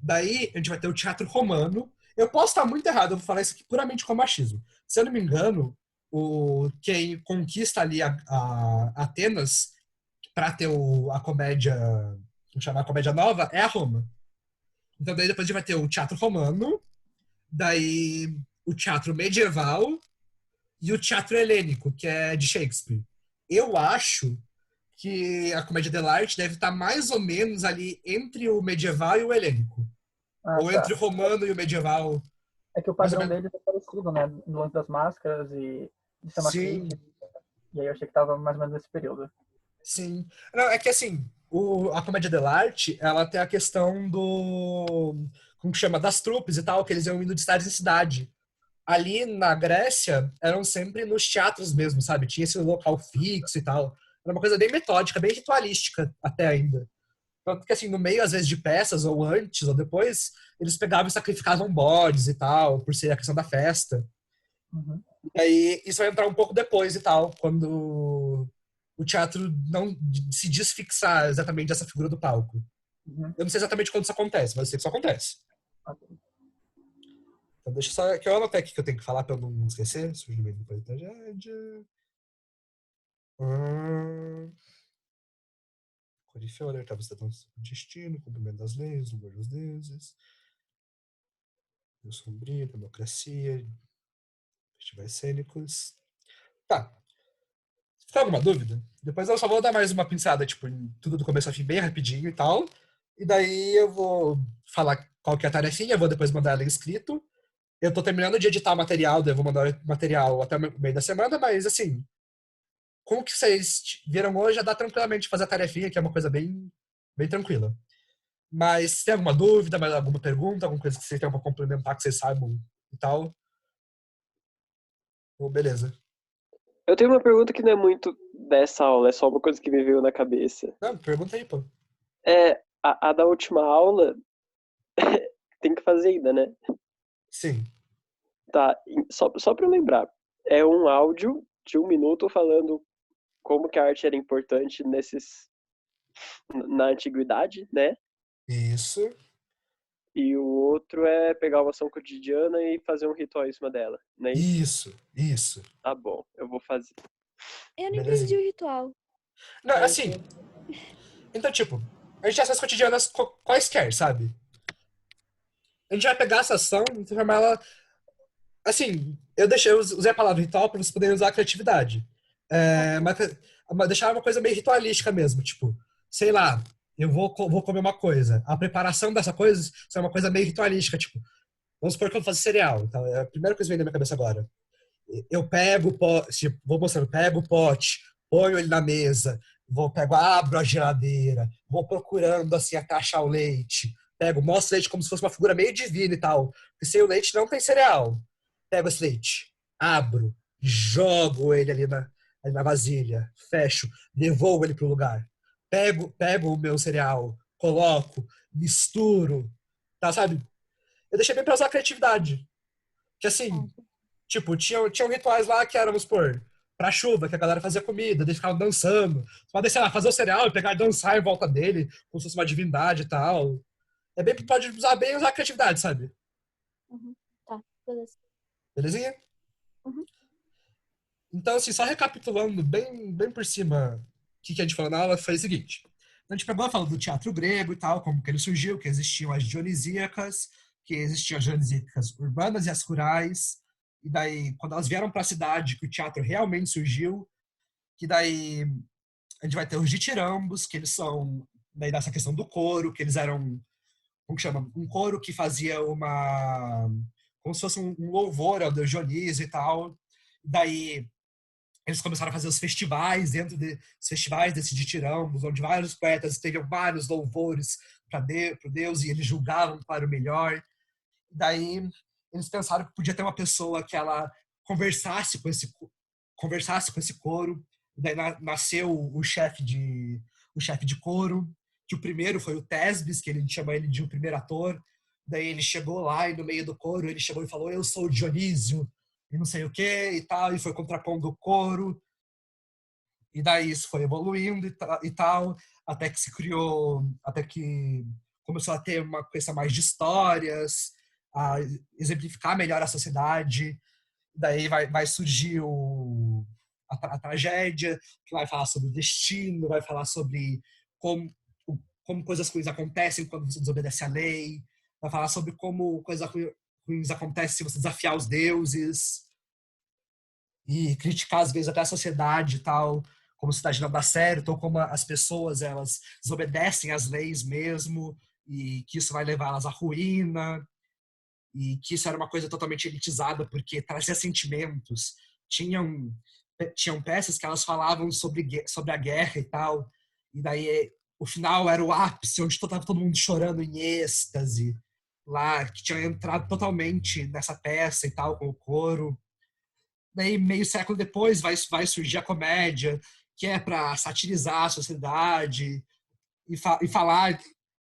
daí a gente vai ter o teatro romano. Eu posso estar muito errado, eu vou falar isso aqui puramente com machismo. Se eu não me engano, quem conquista ali a Atenas para ter a comédia, vamos chamar a comédia nova, é a Roma. Então daí depois a gente vai ter o teatro romano, daí o teatro medieval e o teatro helênico, que é de Shakespeare. Eu acho que a comédia dell'arte deve estar mais ou menos ali entre o medieval e o helênico. Ou tá. entre o romano e o medieval. É que o Mais ou padrão menos. deles é parecido, né? No lance das máscaras e de ser uma Sim. crítica. E aí eu achei que tava mais ou menos nesse período. Sim. Não, é que assim, a comédia dell'arte, ela tem a questão do... Como que chama? Das trupes e tal, que eles iam indo de cidade em cidade. Ali na Grécia, eram sempre nos teatros mesmo, sabe? Tinha esse local fixo e tal. Era uma coisa bem metódica, bem ritualística até ainda. Tanto que, assim, no meio, às vezes, de peças, ou antes, ou depois, eles pegavam e sacrificavam bodes e tal, por ser a questão da festa. Uhum. E aí, isso vai entrar um pouco depois e tal, quando o teatro não se desfixar exatamente dessa figura do palco. Uhum. Eu não sei exatamente quando isso acontece, mas eu sei que isso acontece. Ok. Então deixa só... Que eu anotei aqui que eu tenho que falar pra eu não esquecer. Surgimento da tragédia. Corifeu alertava os cidadãos do destino, cumprimento das leis, louvor dos deuses. Deus sombrio, democracia, festivais cênicos. Tá. Se tiver alguma dúvida, depois eu só vou dar mais uma pinçada, tipo, em tudo do começo ao fim, bem rapidinho e tal. E daí eu vou falar qual que é a tarefinha, eu vou depois mandar ela em escrito. Eu tô terminando de editar o material, daí eu vou mandar o material até o meio da semana, mas assim, com o que vocês viram hoje, já dá tranquilamente fazer a tarefinha, que é uma coisa bem, bem tranquila. Mas se tem alguma dúvida, mais alguma pergunta, alguma coisa que vocês tenham pra complementar, que vocês saibam e tal, beleza. Eu tenho uma pergunta que não é muito dessa aula, é só uma coisa que me veio na cabeça. Não, pergunta aí, pô. A da última aula tem que fazer ainda, né? Sim. Tá, só pra eu lembrar. É um áudio de 1 minuto falando como que a arte era importante na antiguidade, né? Isso. E o outro é pegar uma ação cotidiana e fazer um ritual em cima dela, não é isso? Isso. Tá bom, eu vou fazer. Eu não Belezinha. entendi o ritual. Não, assim, então, tipo, a gente tem essas cotidianas quaisquer, sabe? A gente vai pegar essa ação e transformar ela... Assim, eu usei a palavra ritual pra vocês poderem usar a criatividade. Mas deixar uma coisa meio ritualística mesmo, tipo, sei lá, eu vou comer uma coisa. A preparação dessa coisa é uma coisa meio ritualística, tipo, vamos supor que eu vou fazer cereal. Então, é a primeira coisa que vem na minha cabeça agora. Eu pego o pote, tipo, vou mostrando, pego o pote, ponho ele na mesa, abro a geladeira, vou procurando, assim, até achar o leite. Mostro o leite como se fosse uma figura meio divina e tal. Porque sem o leite não tem cereal. Pego esse leite, abro, jogo ele ali na vasilha, fecho, devolvo ele pro lugar. Pego o meu cereal, coloco, misturo, tá, sabe? Eu deixei bem pra usar a criatividade. Que assim, tipo, tinham rituais lá que eram, vamos supor, pra chuva, que a galera fazia comida, eles ficavam dançando. Você pode, sei lá, fazer o cereal e pegar e dançar em volta dele, como se fosse uma divindade e tal. Pode usar a criatividade, sabe? Uhum. Tá, beleza. Belezinha? Uhum. Então, assim, só recapitulando bem por cima o que a gente falou na aula, foi o seguinte. A gente pegou e falou do teatro grego e tal, como que ele surgiu, que existiam as dionisíacas, que existiam as dionisíacas urbanas e as rurais, e daí, quando elas vieram para a cidade, que o teatro realmente surgiu, que daí a gente vai ter os ditirambos, que eles são, daí dessa questão do coro, que eles eram, como que chama? Um coro que fazia como se fosse um louvor ao deus Dionísio e tal. Daí eles começaram a fazer os festivais dentro dos festivais desses ditirambos, onde vários poetas escreviam vários louvores para o deus e eles julgavam para o melhor. Daí eles pensaram que podia ter uma pessoa que ela conversasse com esse coro. Daí nasceu o chefe de coro, que o primeiro foi o Tesbis, que ele chama ele de o primeiro ator. Daí ele chegou lá e no meio do coro ele chegou e falou: eu sou o Dionísio e não sei o que e tal, e foi contrapondo o coro. E daí isso foi evoluindo e tal, até que começou a ter uma questão mais de histórias, a exemplificar melhor a sociedade. Daí vai surgir a tragédia, que vai falar sobre o destino, vai falar sobre como coisas ruins acontecem quando você desobedece à lei, vai falar sobre como coisas ruins acontecem se você desafiar os deuses. E criticar, às vezes, até a sociedade e tal, como a sociedade não dá certo, ou como as pessoas, elas desobedecem às leis mesmo, e que isso vai levar elas à ruína, e que isso era uma coisa totalmente elitizada, porque trazia sentimentos. Tinham peças que elas falavam sobre a guerra e tal, e daí o final era o ápice, onde estava todo mundo chorando em êxtase, lá, que tinha entrado totalmente nessa peça e tal, com o coro. Daí, meio século depois, vai surgir a comédia, que é para satirizar a sociedade e falar...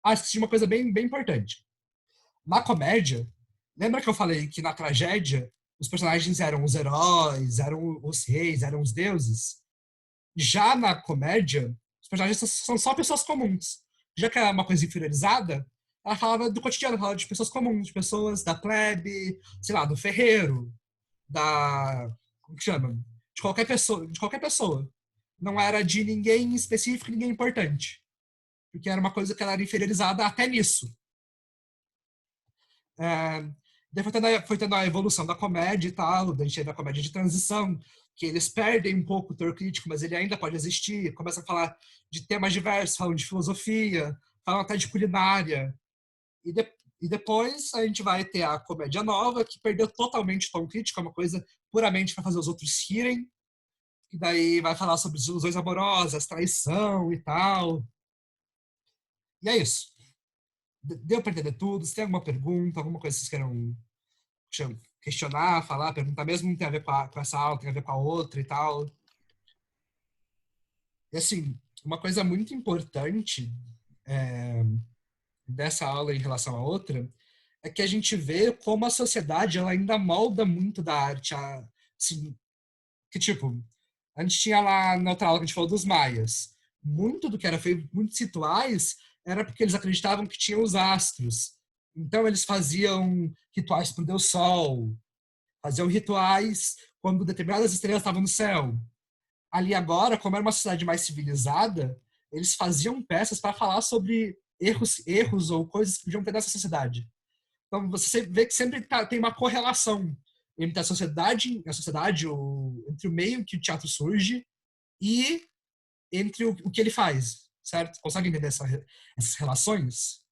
Acho que uma coisa bem, bem importante. Na comédia, lembra que eu falei que na tragédia os personagens eram os heróis, eram os reis, eram os deuses? Já na comédia, os personagens são só pessoas comuns. Já que é uma coisa inferiorizada, ela falava do cotidiano, falava de pessoas comuns, de pessoas da plebe, sei lá, do ferreiro, como que chama? De qualquer pessoa. Não era de ninguém específico, ninguém importante. Porque era uma coisa que ela era inferiorizada até nisso. Daí foi tendo a evolução da comédia e tal, daí a gente teve a comédia de transição, que eles perdem um pouco o teor crítico, mas ele ainda pode existir, começam a falar de temas diversos, falam de filosofia, falam até de culinária. E depois a gente vai ter a comédia nova, que perdeu totalmente o tom crítico, é uma coisa puramente para fazer os outros rirem, e daí vai falar sobre desilusões amorosas, traição e tal. E é isso. Deu para entender tudo? Se tem alguma pergunta, alguma coisa que vocês queiram questionar, falar, perguntar, mesmo não tem a ver com essa aula, tem a ver com a outra e tal. E assim, uma coisa muito importante dessa aula em relação à outra é que a gente vê como a sociedade ela ainda molda muito da arte. Assim, que tipo, a gente tinha lá na outra aula que a gente falou dos maias. Muito do que era feito, muitos rituais, era porque eles acreditavam que tinham os astros. Então eles faziam rituais para o Deus Sol, faziam rituais quando determinadas estrelas estavam no céu. Ali agora, como era uma sociedade mais civilizada, eles faziam peças para falar sobre erros ou coisas que podiam ter nessa sociedade. Então você vê que sempre tem uma correlação entre a sociedade entre o meio que o teatro surge e entre o que ele faz, certo? Consegue entender essas relações?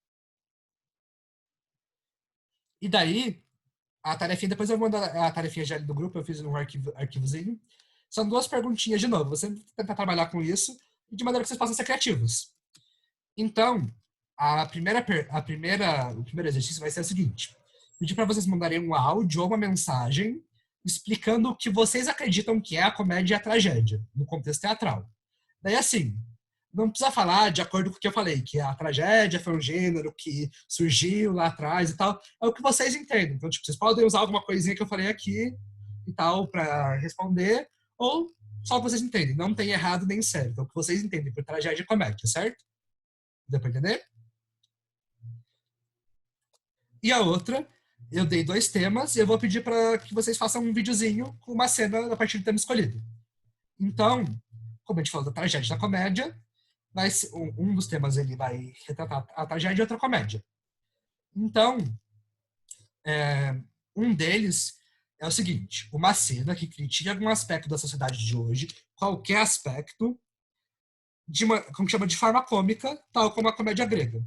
E daí, a tarefinha, depois eu vou mandar a tarefinha já do grupo, eu fiz um arquivozinho. São 2 perguntinhas de novo. Você tenta trabalhar com isso de maneira que vocês possam ser criativos. Então, o primeiro exercício vai ser o seguinte. Pedir para vocês mandarem um áudio ou uma mensagem explicando o que vocês acreditam que é a comédia e a tragédia, no contexto teatral. Daí, assim, não precisa falar de acordo com o que eu falei, que a tragédia foi um gênero que surgiu lá atrás e tal. É o que vocês entendem. Então, tipo, vocês podem usar alguma coisinha que eu falei aqui e tal para responder, ou só o que vocês entendem. Não tem errado nem certo. É o que vocês entendem por tragédia e comédia, certo? Deu para entender? E a outra, eu dei 2 temas e eu vou pedir para que vocês façam um videozinho com uma cena a partir do tema escolhido. Então, como a gente falou da tragédia e da comédia, um dos temas ele vai retratar a tragédia e outra a comédia. Então, um deles é o seguinte, uma cena que critica algum aspecto da sociedade de hoje, qualquer aspecto, como chama, de forma cômica, tal como a comédia grega.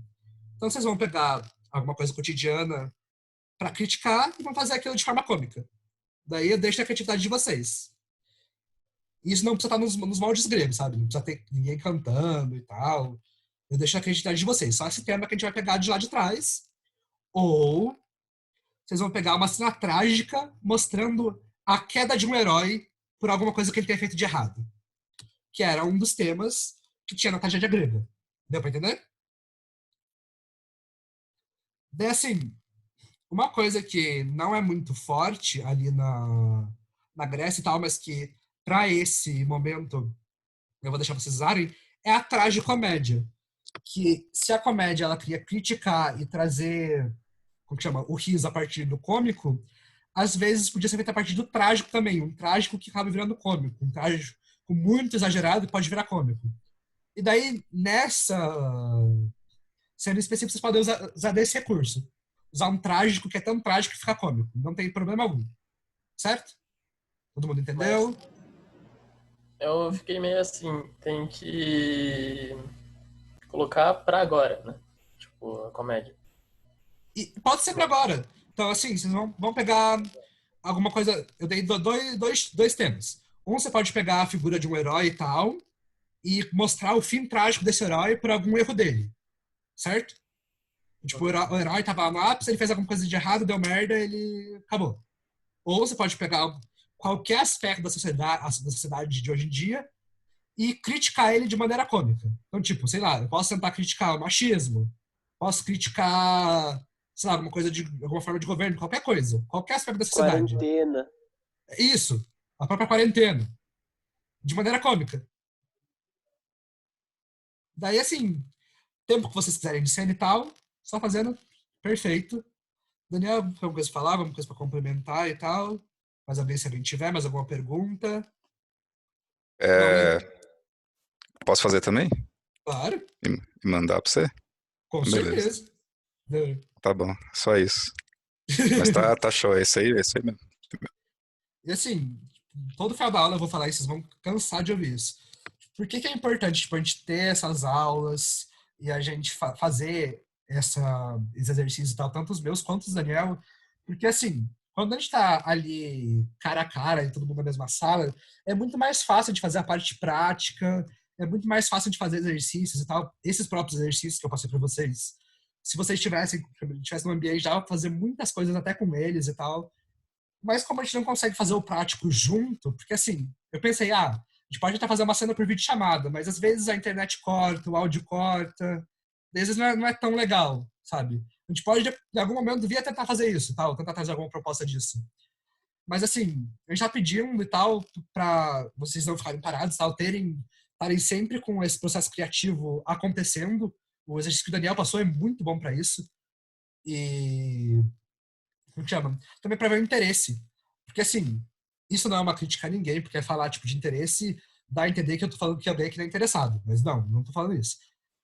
Então, vocês vão pegar alguma coisa cotidiana para criticar e vão fazer aquilo de forma cômica. Daí eu deixo a criatividade de vocês. Isso não precisa estar nos moldes gregos, sabe? Não precisa ter ninguém cantando e tal. Eu deixo a criatividade de vocês. Só esse tema que a gente vai pegar de lá de trás. Ou vocês vão pegar uma cena trágica mostrando a queda de um herói por alguma coisa que ele tenha feito de errado. Que era um dos temas que tinha na tragédia grega. Deu pra entender? Daí, assim, uma coisa que não é muito forte ali na Grécia e tal, mas que para esse momento eu vou deixar vocês usarem, é a tragicomédia. Que se a comédia ela queria criticar e trazer, como que chama, o riso a partir do cômico, às vezes podia ser feito a partir do trágico também, um trágico que acaba virando cômico, um trágico muito exagerado e pode virar cômico. E daí, nessa cena específica, vocês podem usar desse recurso. usar um trágico que é tão trágico que fica cômico. Não tem problema algum. Certo? Todo mundo entendeu? Eu fiquei meio assim, tem que colocar pra agora, né? Tipo, a comédia. E pode ser pra agora. Então, assim, vocês vão pegar alguma coisa... Eu dei dois temas. Um, você pode pegar a figura de um herói e tal e mostrar o fim trágico desse herói por algum erro dele. Certo? Tipo, o herói tava no ápice, ele fez alguma coisa de errado, deu merda, ele acabou. Ou você pode pegar qualquer aspecto da sociedade de hoje em dia e criticar ele de maneira cômica. Então, tipo, sei lá, eu posso tentar criticar o machismo, posso criticar, sei lá, alguma forma de governo, qualquer coisa, qualquer aspecto da sociedade. Quarentena. Isso, a própria quarentena, de maneira cômica. Daí, assim, tempo que vocês quiserem de cena e tal, só fazendo perfeito. Daniel, alguma coisa pra falar, alguma coisa pra complementar e tal? Mais alguém, se alguém tiver, mais alguma pergunta? Posso fazer também? Claro, E mandar pra você? com Beleza. certeza. Tá bom, só isso. Mas tá show, é isso aí mesmo. E assim, todo final da aula eu vou falar isso, vocês vão cansar de ouvir isso. Por que é importante, tipo, a gente ter essas aulas e a gente fazer esses exercícios e tal, tanto os meus quanto os do Daniel? Porque, assim, quando a gente tá ali cara a cara e todo mundo na mesma sala, é muito mais fácil de fazer a parte prática, é muito mais fácil de fazer exercícios e tal. Esses próprios exercícios que eu passei para vocês, se vocês tivessem no ambiente, dava pra fazer muitas coisas até com eles e tal. Mas como a gente não consegue fazer o prático junto, porque assim, eu pensei, a gente pode até fazer uma cena por videochamada, mas às vezes a internet corta, o áudio corta, às vezes não é tão legal, sabe? A gente pode, em algum momento, devia tentar fazer isso, tal, tentar trazer alguma proposta disso. Mas assim, a gente tá pedindo e tal, pra vocês não ficarem parados, tal, estarem sempre com esse processo criativo acontecendo. O exercício que o Daniel passou é muito bom pra isso. E como que chama? Também para ver o interesse. Porque, assim, isso não é uma crítica a ninguém, porque falar, tipo, de interesse dá a entender que eu tô falando que alguém que não é interessado. Mas não tô falando isso.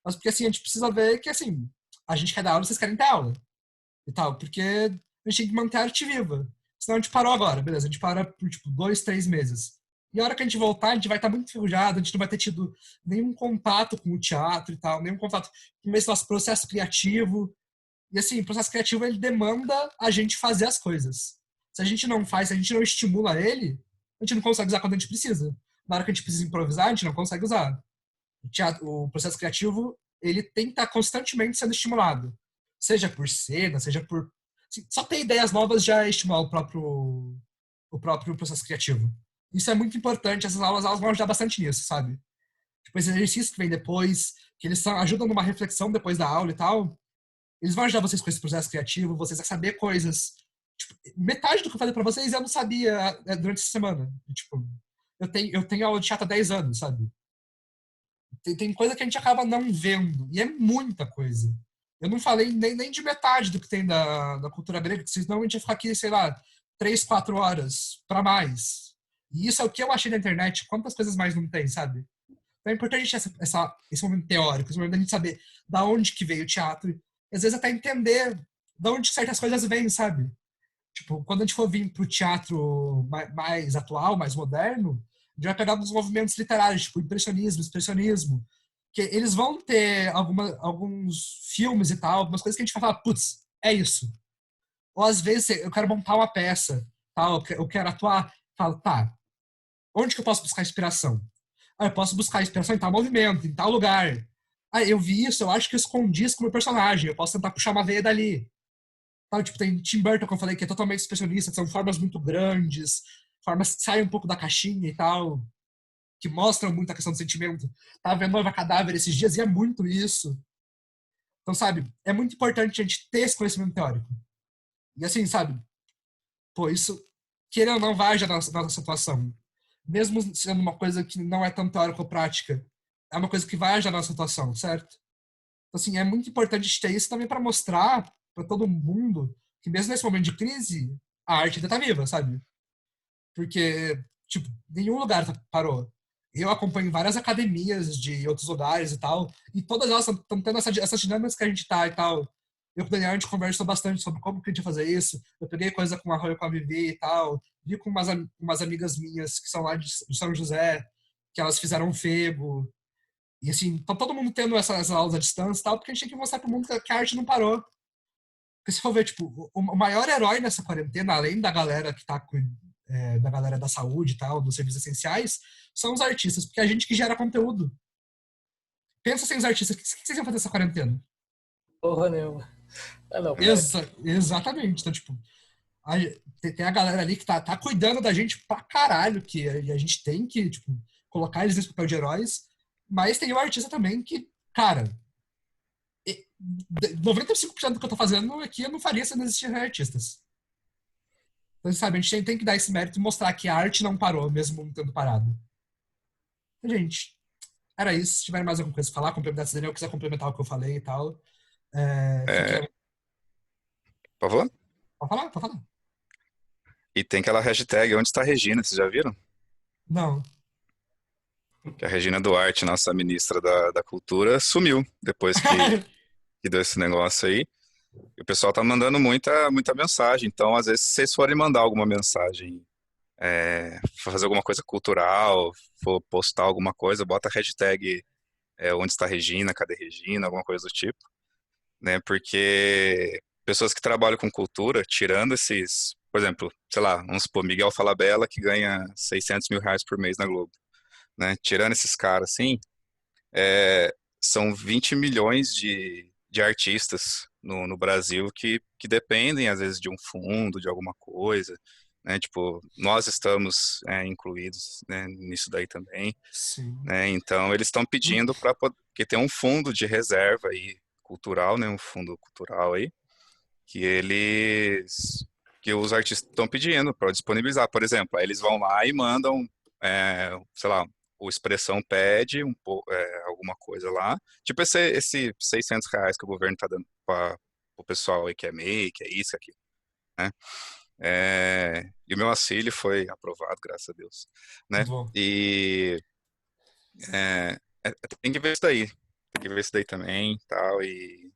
Mas porque, assim, a gente precisa ver que, assim, a gente quer dar aula, vocês querem ter aula. E tal, porque a gente tem que manter a arte viva. Senão a gente parou agora, beleza? A gente para por, tipo, 2, 3 meses. E a hora que a gente voltar, a gente vai estar muito enferrujado, a gente não vai ter tido nenhum contato com o teatro e tal, nenhum contato com esse nosso processo criativo. E assim, o processo criativo, ele demanda a gente fazer as coisas. Se a gente não faz, se a gente não estimula ele, a gente não consegue usar quando a gente precisa. Na hora que a gente precisa improvisar, a gente não consegue usar. O processo criativo, ele tem que estar constantemente sendo estimulado. Seja por cena, seja por... Só ter ideias novas já estimula o próprio processo criativo. Isso é muito importante, essas aulas vão ajudar bastante nisso, sabe? Tipo, esses exercícios que vem depois, que eles ajudam numa reflexão depois da aula e tal, eles vão ajudar vocês com esse processo criativo, vocês a saber coisas. Tipo, metade do que eu falei pra vocês eu não sabia durante essa semana. Tipo, eu tenho aula de teatro há 10 anos, sabe? Tem coisa que a gente acaba não vendo. E é muita coisa. Eu não falei nem de metade do que tem da cultura grega, que senão a gente ia ficar aqui, sei lá, 3, 4 horas pra mais. E isso é o que eu achei na internet. Quantas coisas mais não tem, sabe? Então é importante esse momento teórico, esse momento da gente saber da onde que veio o teatro. E às vezes até entender de onde certas coisas vêm, sabe? Tipo, quando a gente for vir pro teatro mais atual, mais moderno, a gente vai pegar alguns movimentos literários, tipo impressionismo, expressionismo, que eles vão ter alguns filmes e tal, algumas coisas que a gente vai falar, putz, é isso. Ou às vezes eu quero montar uma peça, tal, eu quero atuar, falo, tá, onde que eu posso buscar inspiração? Ah, eu posso buscar inspiração em tal movimento, em tal lugar. Ah, eu vi isso, eu acho que eu escondi isso com o meu personagem, eu posso tentar puxar uma veia dali. Tal, tipo, tem Tim Burton, que eu falei, que é totalmente expressionista, que são formas muito grandes, formas que saem um pouco da caixinha e tal, que mostram muito a questão do sentimento. Tava vendo Noiva Cadáver esses dias e é muito isso. Então, sabe, é muito importante a gente ter esse conhecimento teórico. E assim, sabe, pô, isso, querendo ou não, vai ajudar na nossa atuação. Mesmo sendo uma coisa que não é tão teórica ou prática, é uma coisa que vai ajudar na nossa atuação, certo? Então, assim, é muito importante a gente ter isso também para mostrar para todo mundo que mesmo nesse momento de crise, a arte ainda tá viva, sabe? Porque, tipo, nenhum lugar parou. Eu acompanho várias academias de outros lugares e tal, e todas elas estão tendo essas dinâmicas que a gente tá e tal. Eu com o Daniel, a gente conversou bastante sobre como que a gente ia fazer isso. Eu peguei coisa com a Roy, com a Vivi e tal. Vi com umas amigas minhas que são lá de São José, que elas fizeram um febo. E assim, tá todo mundo tendo essas aulas à distância e tal, porque a gente tem que mostrar pro mundo que a arte não parou. Porque se for ver, tipo, o maior herói nessa quarentena, além da galera que tá da galera da saúde e tal, dos serviços essenciais, são os artistas, porque é a gente que gera conteúdo. Pensa sem os artistas, o que vocês iam fazer nessa quarentena? Porra nenhuma. Não, Exatamente. Então, tipo, tem a galera ali que tá cuidando da gente pra caralho, que a gente tem que, tipo, colocar eles nesse papel de heróis, mas tem o artista também que, cara, 95% do que eu tô fazendo aqui eu não faria se não existissem artistas. Então, sabe, a gente tem que dar esse mérito e mostrar que a arte não parou, mesmo não tendo parado. Então, gente, era isso. Se tiver mais alguma coisa pra falar, complementar, se o Daniel quiser complementar o que eu falei e tal. Por favor? Pode falar. E tem aquela hashtag Onde está a Regina, vocês já viram? Não. Que a Regina Duarte, nossa ministra da Cultura, sumiu depois que deu esse negócio aí. E o pessoal tá mandando muita mensagem. Então, às vezes, se vocês forem mandar alguma mensagem, fazer alguma coisa cultural, for postar alguma coisa, bota a hashtag Onde está a Regina, cadê Regina, alguma coisa do tipo. Né? Porque pessoas que trabalham com cultura, tirando esses, por exemplo, sei lá, vamos supor, Miguel Falabella, que ganha 600 mil reais por mês na Globo. Né? Tirando esses caras, assim, são 20 milhões de artistas no Brasil que dependem, às vezes, de um fundo, de alguma coisa, né? Tipo, nós estamos incluídos, né, nisso daí também. Sim. Né? Então, eles estão pedindo para que tenha um fundo de reserva aí, cultural, né? Um fundo cultural aí, que os artistas estão pedindo para disponibilizar. Por exemplo, aí eles vão lá e mandam, sei lá, o Expressão pede alguma coisa lá, tipo esse 600 reais que o governo está dando para o pessoal aí que é MEI, que é isso, aquilo, né? E o meu auxílio foi aprovado, graças a Deus, né? E tem que ver isso daí, também, tal, e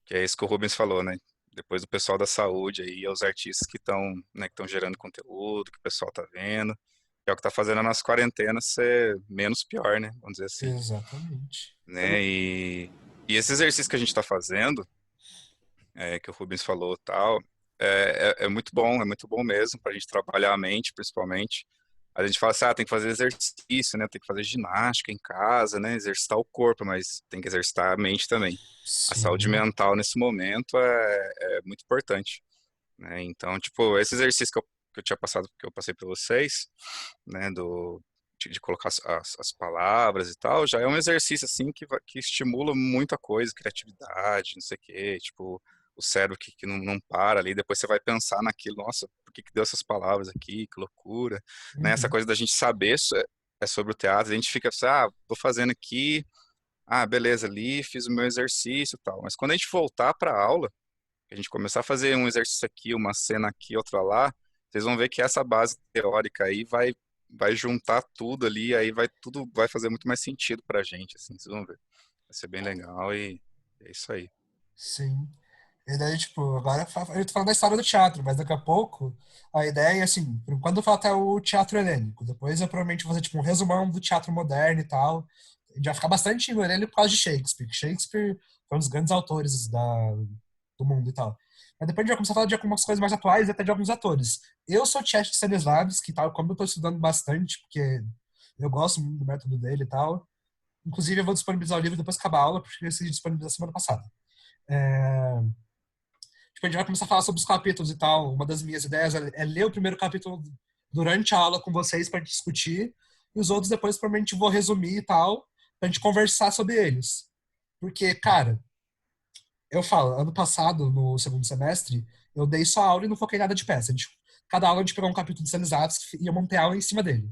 que é isso que o Rubens falou, né? Depois do pessoal da saúde aí, os artistas que estão, né, que estão gerando conteúdo, que o pessoal tá vendo, que é o que tá fazendo a nossa quarentena ser menos pior, né? Vamos dizer assim. Exatamente. Né? E esse exercício que a gente tá fazendo, que o Rubens falou tal, é muito bom mesmo pra gente trabalhar a mente, principalmente. A gente fala assim, tem que fazer exercício, né? Tem que fazer ginástica em casa, né? Exercitar o corpo, mas tem que exercitar a mente também. Sim. A saúde mental nesse momento é muito importante, né? Então, tipo, esse exercício que eu tinha passado, que eu passei para vocês, né? De colocar as palavras e tal, já é um exercício, assim, que estimula muita coisa, criatividade, não sei o quê, tipo, o cérebro que não para ali, depois você vai pensar naquilo, nossa, por que deu essas palavras aqui, que loucura, né? Essa coisa da gente saber sobre o teatro, a gente fica assim, tô fazendo aqui, beleza, ali, fiz o meu exercício e tal, mas quando a gente voltar para a aula, a gente começar a fazer um exercício aqui, uma cena aqui, outra lá, vocês vão ver que essa base teórica aí vai juntar tudo ali, aí tudo vai fazer muito mais sentido pra gente, assim, vocês vão ver. Vai ser bem legal e é isso aí. Sim. E daí, tipo, agora eu tô falando da história do teatro, mas daqui a pouco a ideia é assim, por enquanto eu falo até o teatro helênico, depois eu provavelmente vou fazer tipo um resumão do teatro moderno e tal. A gente vai ficar bastante no helênico por causa de Shakespeare, que Shakespeare foi um dos grandes autores do mundo e tal. Mas depois a gente vai começar a falar de algumas coisas mais atuais e até de alguns atores. Eu sou Chester Stanislavski e tal, como eu tô estudando bastante, porque eu gosto muito do método dele e tal. Inclusive eu vou disponibilizar o livro depois que acabar a aula, porque eu decidi disponibilizar semana passada. Tipo, a gente vai começar a falar sobre os capítulos e tal. Uma das minhas ideias é ler o primeiro capítulo durante a aula com vocês pra gente discutir, e os outros depois provavelmente vou resumir e tal, pra gente conversar sobre eles. Porque, cara, eu falo, ano passado, no segundo semestre, eu dei só aula e não foquei nada de peça. Cada aula a gente pegou um capítulo de Stanislavski e ia montar aula em cima dele.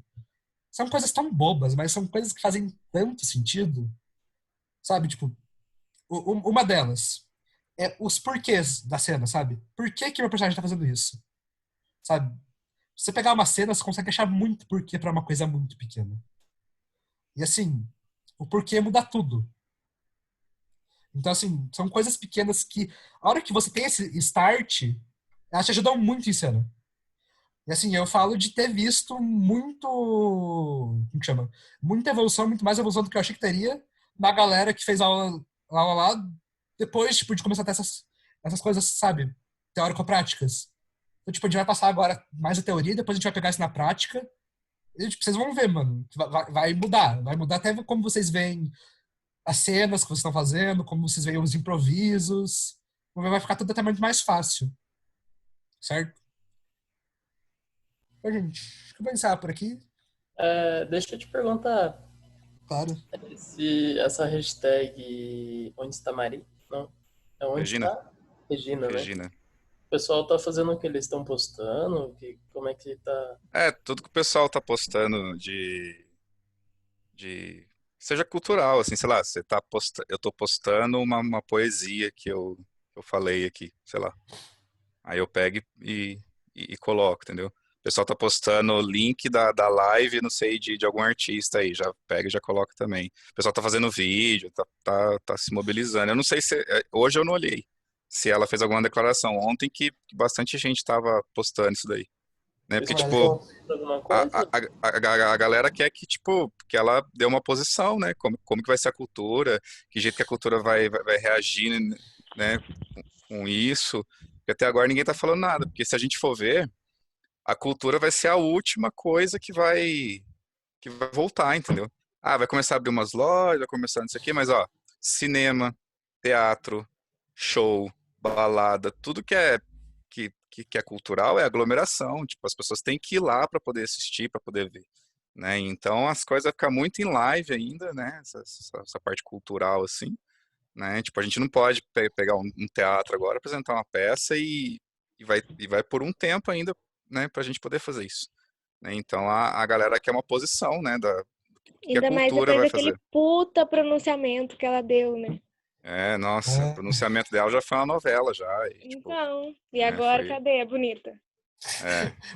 São coisas tão bobas, mas são coisas que fazem tanto sentido. Sabe, tipo, uma delas é os porquês da cena, sabe? Por que meu personagem tá fazendo isso? Sabe? Se você pegar uma cena, você consegue achar muito porquê pra uma coisa muito pequena. E assim, o porquê muda tudo. Então, assim, são coisas pequenas que, a hora que você tem esse start, elas te ajudam muito em cena. E, assim, eu falo de ter visto muito, como que chama? Muita evolução, muito mais evolução do que eu achei que teria na galera que fez aula lá, depois, tipo, de começar a ter essas coisas, sabe, teórico-práticas. Então, tipo, a gente vai passar agora mais a teoria, depois a gente vai pegar isso na prática. E, tipo, vocês vão ver, mano, que vai mudar. Vai mudar até como vocês veem as cenas que vocês estão fazendo, como vocês veem os improvisos. Vai ficar tudo até muito mais fácil. Certo? Então, gente, acho que eu vou encerrar por aqui. Deixa eu te perguntar Claro. se essa hashtag Onde está Mari? Não. É onde Regina. está? Regina, né? Regina. O pessoal tá fazendo o que eles estão postando? Como é que tá? Tudo que o pessoal tá postando de seja cultural, assim, sei lá, eu tô postando uma poesia que eu falei aqui, sei lá. Aí eu pego e coloco, entendeu? O pessoal tá postando o link da live, não sei, de algum artista aí, já pega e já coloca também. O pessoal tá fazendo vídeo, tá se mobilizando. Eu não sei se, hoje eu não olhei se ela fez alguma declaração. Ontem que bastante gente tava postando isso daí. Né? Porque, tipo, a galera quer que ela dê uma posição, né? Como que vai ser a cultura, que jeito que a cultura vai reagir, né, com isso. Porque até agora ninguém tá falando nada, porque se a gente for ver, a cultura vai ser a última coisa que vai voltar, entendeu? Vai começar a abrir umas lojas, vai começar não sei o quê, mas, ó, cinema, teatro, show, balada, tudo que é cultural é aglomeração, tipo, as pessoas têm que ir lá para poder assistir, para poder ver, né? Então as coisas vão ficar muito em live ainda, né? Essa parte cultural assim, né? Tipo, a gente não pode pegar um teatro agora, apresentar uma peça e vai por um tempo ainda, né? Para a gente poder fazer isso, né? Então a galera quer uma posição, né? Do que Ainda a mais cultura depois vai daquele fazer. puta pronunciamento que ela deu, né? Nossa, o pronunciamento dela já foi uma novela já. E, tipo, Então, e agora cadê a bonita?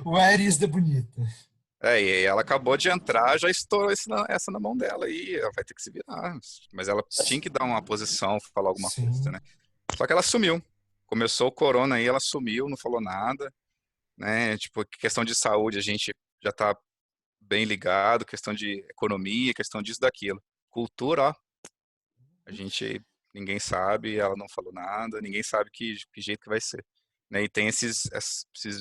Where is the bonita? E ela acabou de entrar, já estourou essa na mão dela e ela vai ter que se virar. Mas ela tinha que dar uma posição, falar alguma coisa, né? Só que ela sumiu. Começou o corona aí, ela sumiu, não falou nada, né? Tipo, questão de saúde, a gente já tá bem ligado, questão de economia, questão disso, daquilo. Cultura, ó, ninguém sabe, ela não falou nada, ninguém sabe que jeito que vai ser, né? E tem esses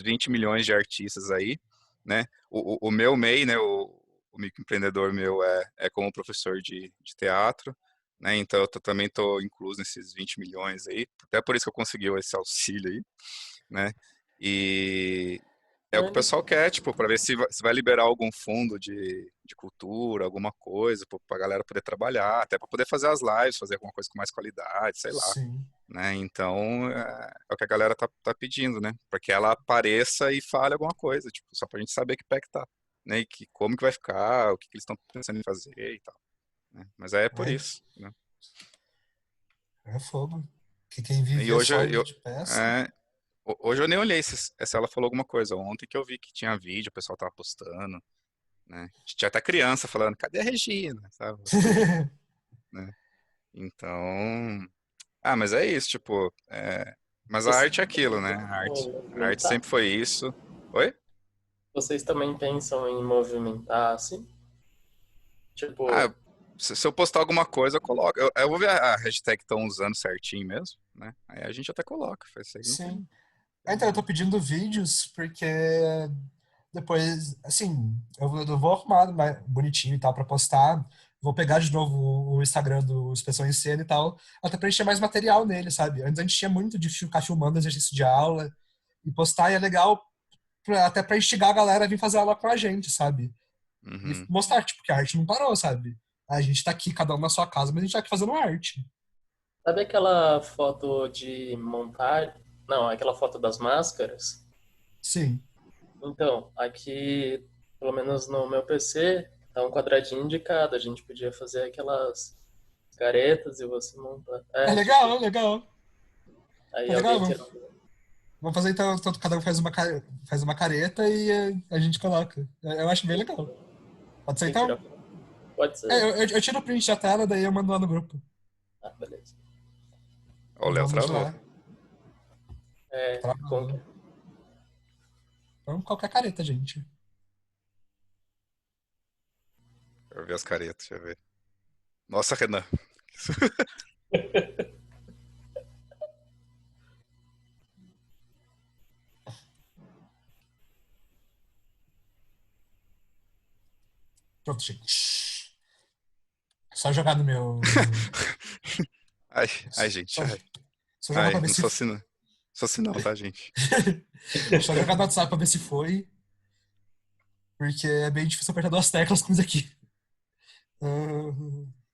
20 milhões de artistas aí, né? O meu MEI, né? O microempreendedor meu é como professor de teatro, né? Então eu também tô incluso nesses 20 milhões aí, até por isso que eu consegui esse auxílio aí, né? E é o que o pessoal quer, tipo, para ver se vai liberar algum fundo de cultura, alguma coisa, pra galera poder trabalhar, até para poder fazer as lives, fazer alguma coisa com mais qualidade, sei lá. Sim. Né? Então, é o que a galera tá pedindo, né? Para que ela apareça e fale alguma coisa, tipo, só pra gente saber que pé que tá, né? E como que vai ficar, o que eles estão pensando em fazer e tal. Né? Mas é por isso, né? É fogo. Que quem vive E hoje de peça. Hoje eu nem olhei se ela falou alguma coisa. Ontem que eu vi que tinha vídeo, o pessoal tava postando, né? Tinha até criança falando, cadê a Regina? Sabe? Né? Então... mas é isso, tipo... Mas a arte é aquilo, né? A arte sempre foi isso. Oi? Vocês também pensam em movimentar, assim? Tipo... se eu postar alguma coisa, eu coloco. Eu vou ver a hashtag que estão usando certinho mesmo, né? Aí a gente até coloca. Sim. Então, eu tô pedindo vídeos porque depois, assim, eu vou arrumar bonitinho e tal pra postar. Vou pegar de novo o Instagram do Expressão em Cena e tal, até pra encher mais material nele, sabe? Antes a gente tinha muito de ficar filmando exercício de aula e postar, e é legal até pra instigar a galera a vir fazer aula com a gente, sabe? Uhum. E mostrar, tipo, que a arte não parou, sabe? A gente tá aqui, cada um na sua casa, mas a gente tá aqui fazendo arte. Sabe aquela foto de montagem? Não, aquela foto das máscaras? Sim. Então, aqui, pelo menos no meu PC, tá um quadradinho de cada. A gente podia fazer aquelas caretas e você montar. É legal, legal. Aí é legal, alguém vamos fazer então, cada um faz uma careta e a gente coloca. Eu acho bem legal. Pode ser então? Pode ser. Eu tiro o print da tela, daí eu mando lá no grupo. Beleza. Ó, o Léo Vamos travou. lá. Como que... Vamos qualquer careta, gente. Deixa eu ver as caretas, deixa eu ver. Nossa, Renan. Pronto, gente. Só jogar no meu... Ai, gente. Só, Ai, só jogar pra ver não se... sou assim não. Sou assim não, tá, gente? Só jogar no WhatsApp pra ver se foi. Porque é bem difícil apertar duas teclas com isso aqui. Eu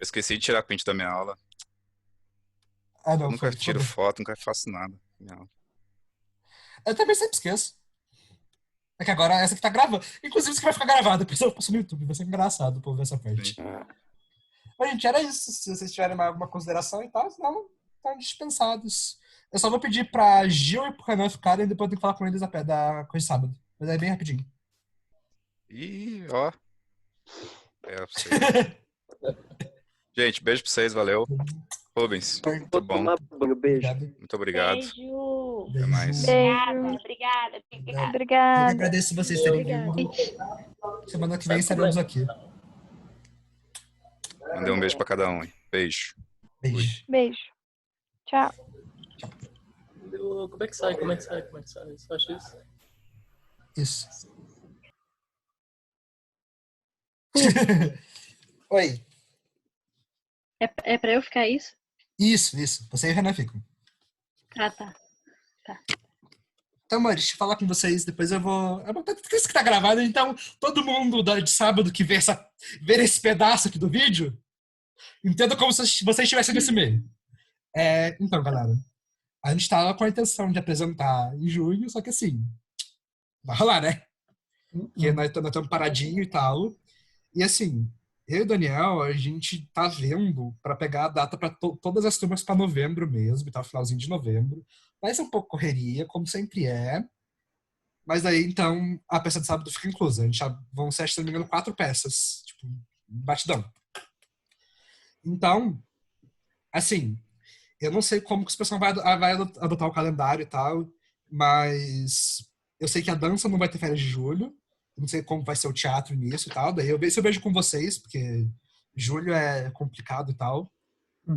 esqueci de tirar print da minha aula. Ah, não, Eu nunca foi. tiro foto, nunca faço nada. na minha aula. Eu também sempre esqueço. É que agora essa aqui tá gravando. Inclusive, isso aqui vai ficar gravado. Depois eu passo no YouTube. Vai ser engraçado o povo ver essa parte. Sim. Mas, gente, era isso. Se vocês tiverem alguma consideração e tal, senão estão dispensados. Eu só vou pedir pra Gil e pro Renan ficarem e depois eu tenho que falar com eles da coisa de sábado. Mas é bem rapidinho. Ih, ó. Pra vocês. Gente, beijo pra vocês, valeu. Rubens, muito Vou bom. tomar banho, beijo. Obrigado. Muito obrigado. Beijo. Até mais. Obrigada. Eu Obrigada. agradeço vocês terem Obrigada. vindo. Semana que vem estaremos aqui. Mandei um beijo pra cada um, hein? Beijo. Beijo. Beijo. Tchau. Como é que sai? Como é que sai? Só acho isso. Isso. Oi. É pra eu ficar isso? Isso. Você e o Renan ficam. Ah, tá. Então, amor, deixa eu falar com vocês. Depois eu vou... Isso que tá gravado, então todo mundo de sábado que ver esse pedaço aqui do vídeo, entenda como se vocês estivessem nesse meio. Então, galera, a gente tava com a intenção de apresentar em junho, só que assim, vai rolar, né? Porque nós estamos paradinhos e tal. E assim, eu e o Daniel, a gente tá vendo pra pegar a data pra todas as turmas pra novembro mesmo, tá? Finalzinho de novembro. Vai ser um pouco correria, como sempre é. Mas aí, então, a peça de sábado fica inclusa. A gente já vão ser, se não me engano, 4 peças. Tipo, batidão. Então, assim, eu não sei como que o pessoal vai adotar o calendário e tal, mas eu sei que a dança não vai ter férias de julho. Não sei como vai ser o teatro nisso e tal. Daí eu vejo com vocês, porque julho é complicado e tal.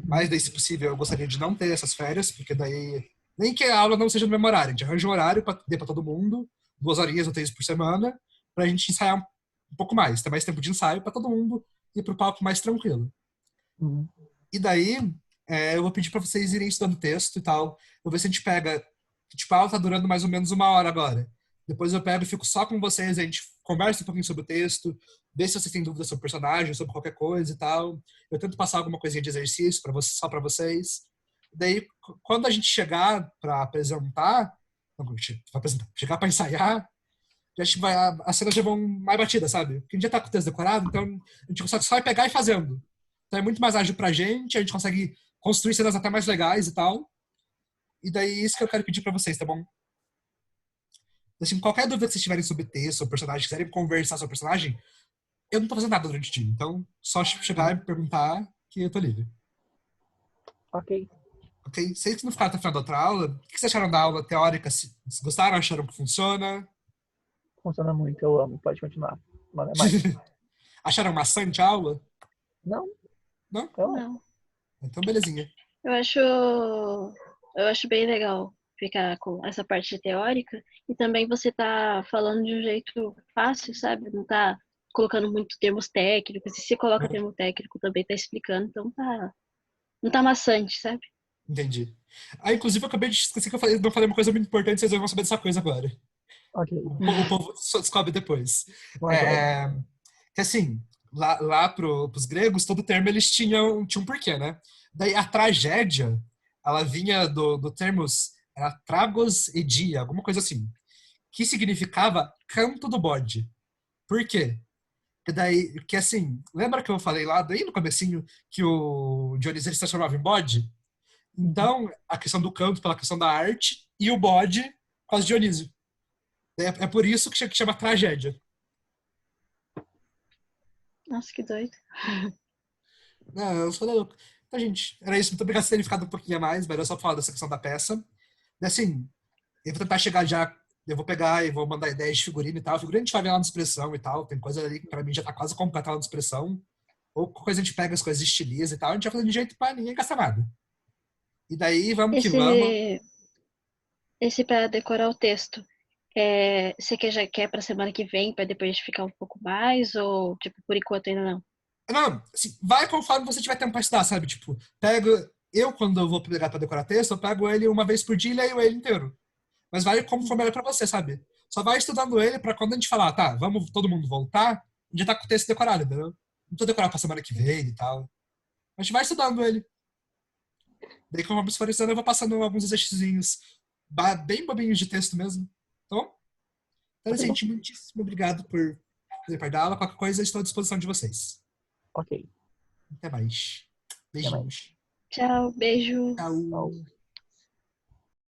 Mas daí, se possível, eu gostaria de não ter essas férias, porque daí... Nem que a aula não seja no mesmo horário. A gente arranja um horário pra todo mundo, 2 horinhas ou 3 por semana, pra gente ensaiar um pouco mais. Ter mais tempo de ensaio pra todo mundo ir pro palco mais tranquilo. E daí, eu vou pedir pra vocês irem estudando texto e tal. Vou ver se a gente pega... Tipo, a aula tá durando mais ou menos 1 hora agora. Depois eu pego e fico só com vocês, a gente conversa um pouquinho sobre o texto, vê se vocês têm dúvidas sobre o personagem, sobre qualquer coisa e tal. Eu tento passar alguma coisinha de exercício só pra vocês. Daí, quando a gente chegar pra apresentar, chegar pra ensaiar, as cenas já vão mais batidas, sabe? Porque a gente já tá com o texto decorado, então a gente consegue só pegar e ir fazendo. Então é muito mais ágil pra gente, a gente consegue construir cenas até mais legais e tal. E daí, isso que eu quero pedir pra vocês, tá bom? Assim, qualquer dúvida que vocês tiverem sobre texto, sobre personagem, quiserem conversar sobre personagem, eu não tô fazendo nada durante o dia. Então, só chegar e me perguntar que eu tô livre. Ok. Ok? Vocês que não ficaram até o final da outra aula, o que vocês acharam da aula teórica? Se gostaram? Acharam que funciona? Funciona muito, eu amo. Pode continuar. Manda mais. Acharam maçante a aula? Não. Não? Não. Então, belezinha. Eu acho bem legal ficar com essa parte teórica e também você tá falando de um jeito fácil, sabe? Não tá colocando muito termos técnicos. E se coloca termo técnico também tá explicando, então não tá maçante, sabe? Entendi. Inclusive, eu acabei de esquecer que não falei uma coisa muito importante, vocês vão saber dessa coisa agora. Ok. O povo só descobre depois. Que assim, lá pros gregos, todo termo eles tinham um porquê, né? Daí a tragédia, ela vinha do termos, era tragos edia, alguma coisa assim, que significava canto do bode. Por quê? Que assim, lembra que eu falei lá, daí no comecinho, que o Dionísio se transformava em bode? Então, a questão do canto pela questão da arte e o bode por causa de Dionísio. É por isso que chama tragédia. Nossa, que doido. Não, eu sou louco. Então, gente, era isso. Muito obrigado por terem ficado um pouquinho a mais, mas eu só falar dessa questão da peça. E assim, eu vou tentar chegar já. Eu vou pegar e vou mandar ideias de figurino e tal. Figurino a gente vai ver lá no Expressão e tal. Tem coisa ali que pra mim já tá quase completa lá no Expressão. Ou coisa a gente pega as coisas, estiliza e tal. A gente vai fazer de jeito pra ninguém gastar nada. E daí, vamos que vamos. Esse para decorar o texto, você já quer para semana que vem, para depois ficar um pouco mais, ou, tipo, por enquanto ainda não? Não, assim, vai conforme você tiver tempo pra estudar, sabe? Tipo, quando eu vou pegar pra decorar texto, eu pego ele uma vez por dia e leio ele inteiro. Mas vai como for melhor pra você, sabe? Só vai estudando ele pra quando a gente falar, tá, vamos todo mundo voltar, a gente já tá com o texto decorado, entendeu? Não tô decorado pra semana que vem e tal. A gente vai estudando ele. Daí, conforme você for estudando, eu vou passando alguns exercícios bem bobinhos de texto mesmo. Tá bom? Então, gente, muitíssimo obrigado por fazer parte da aula. Qualquer coisa, eu estou à disposição de vocês. Ok. Até mais. Beijinhos. Tchau, beijo. Tchau.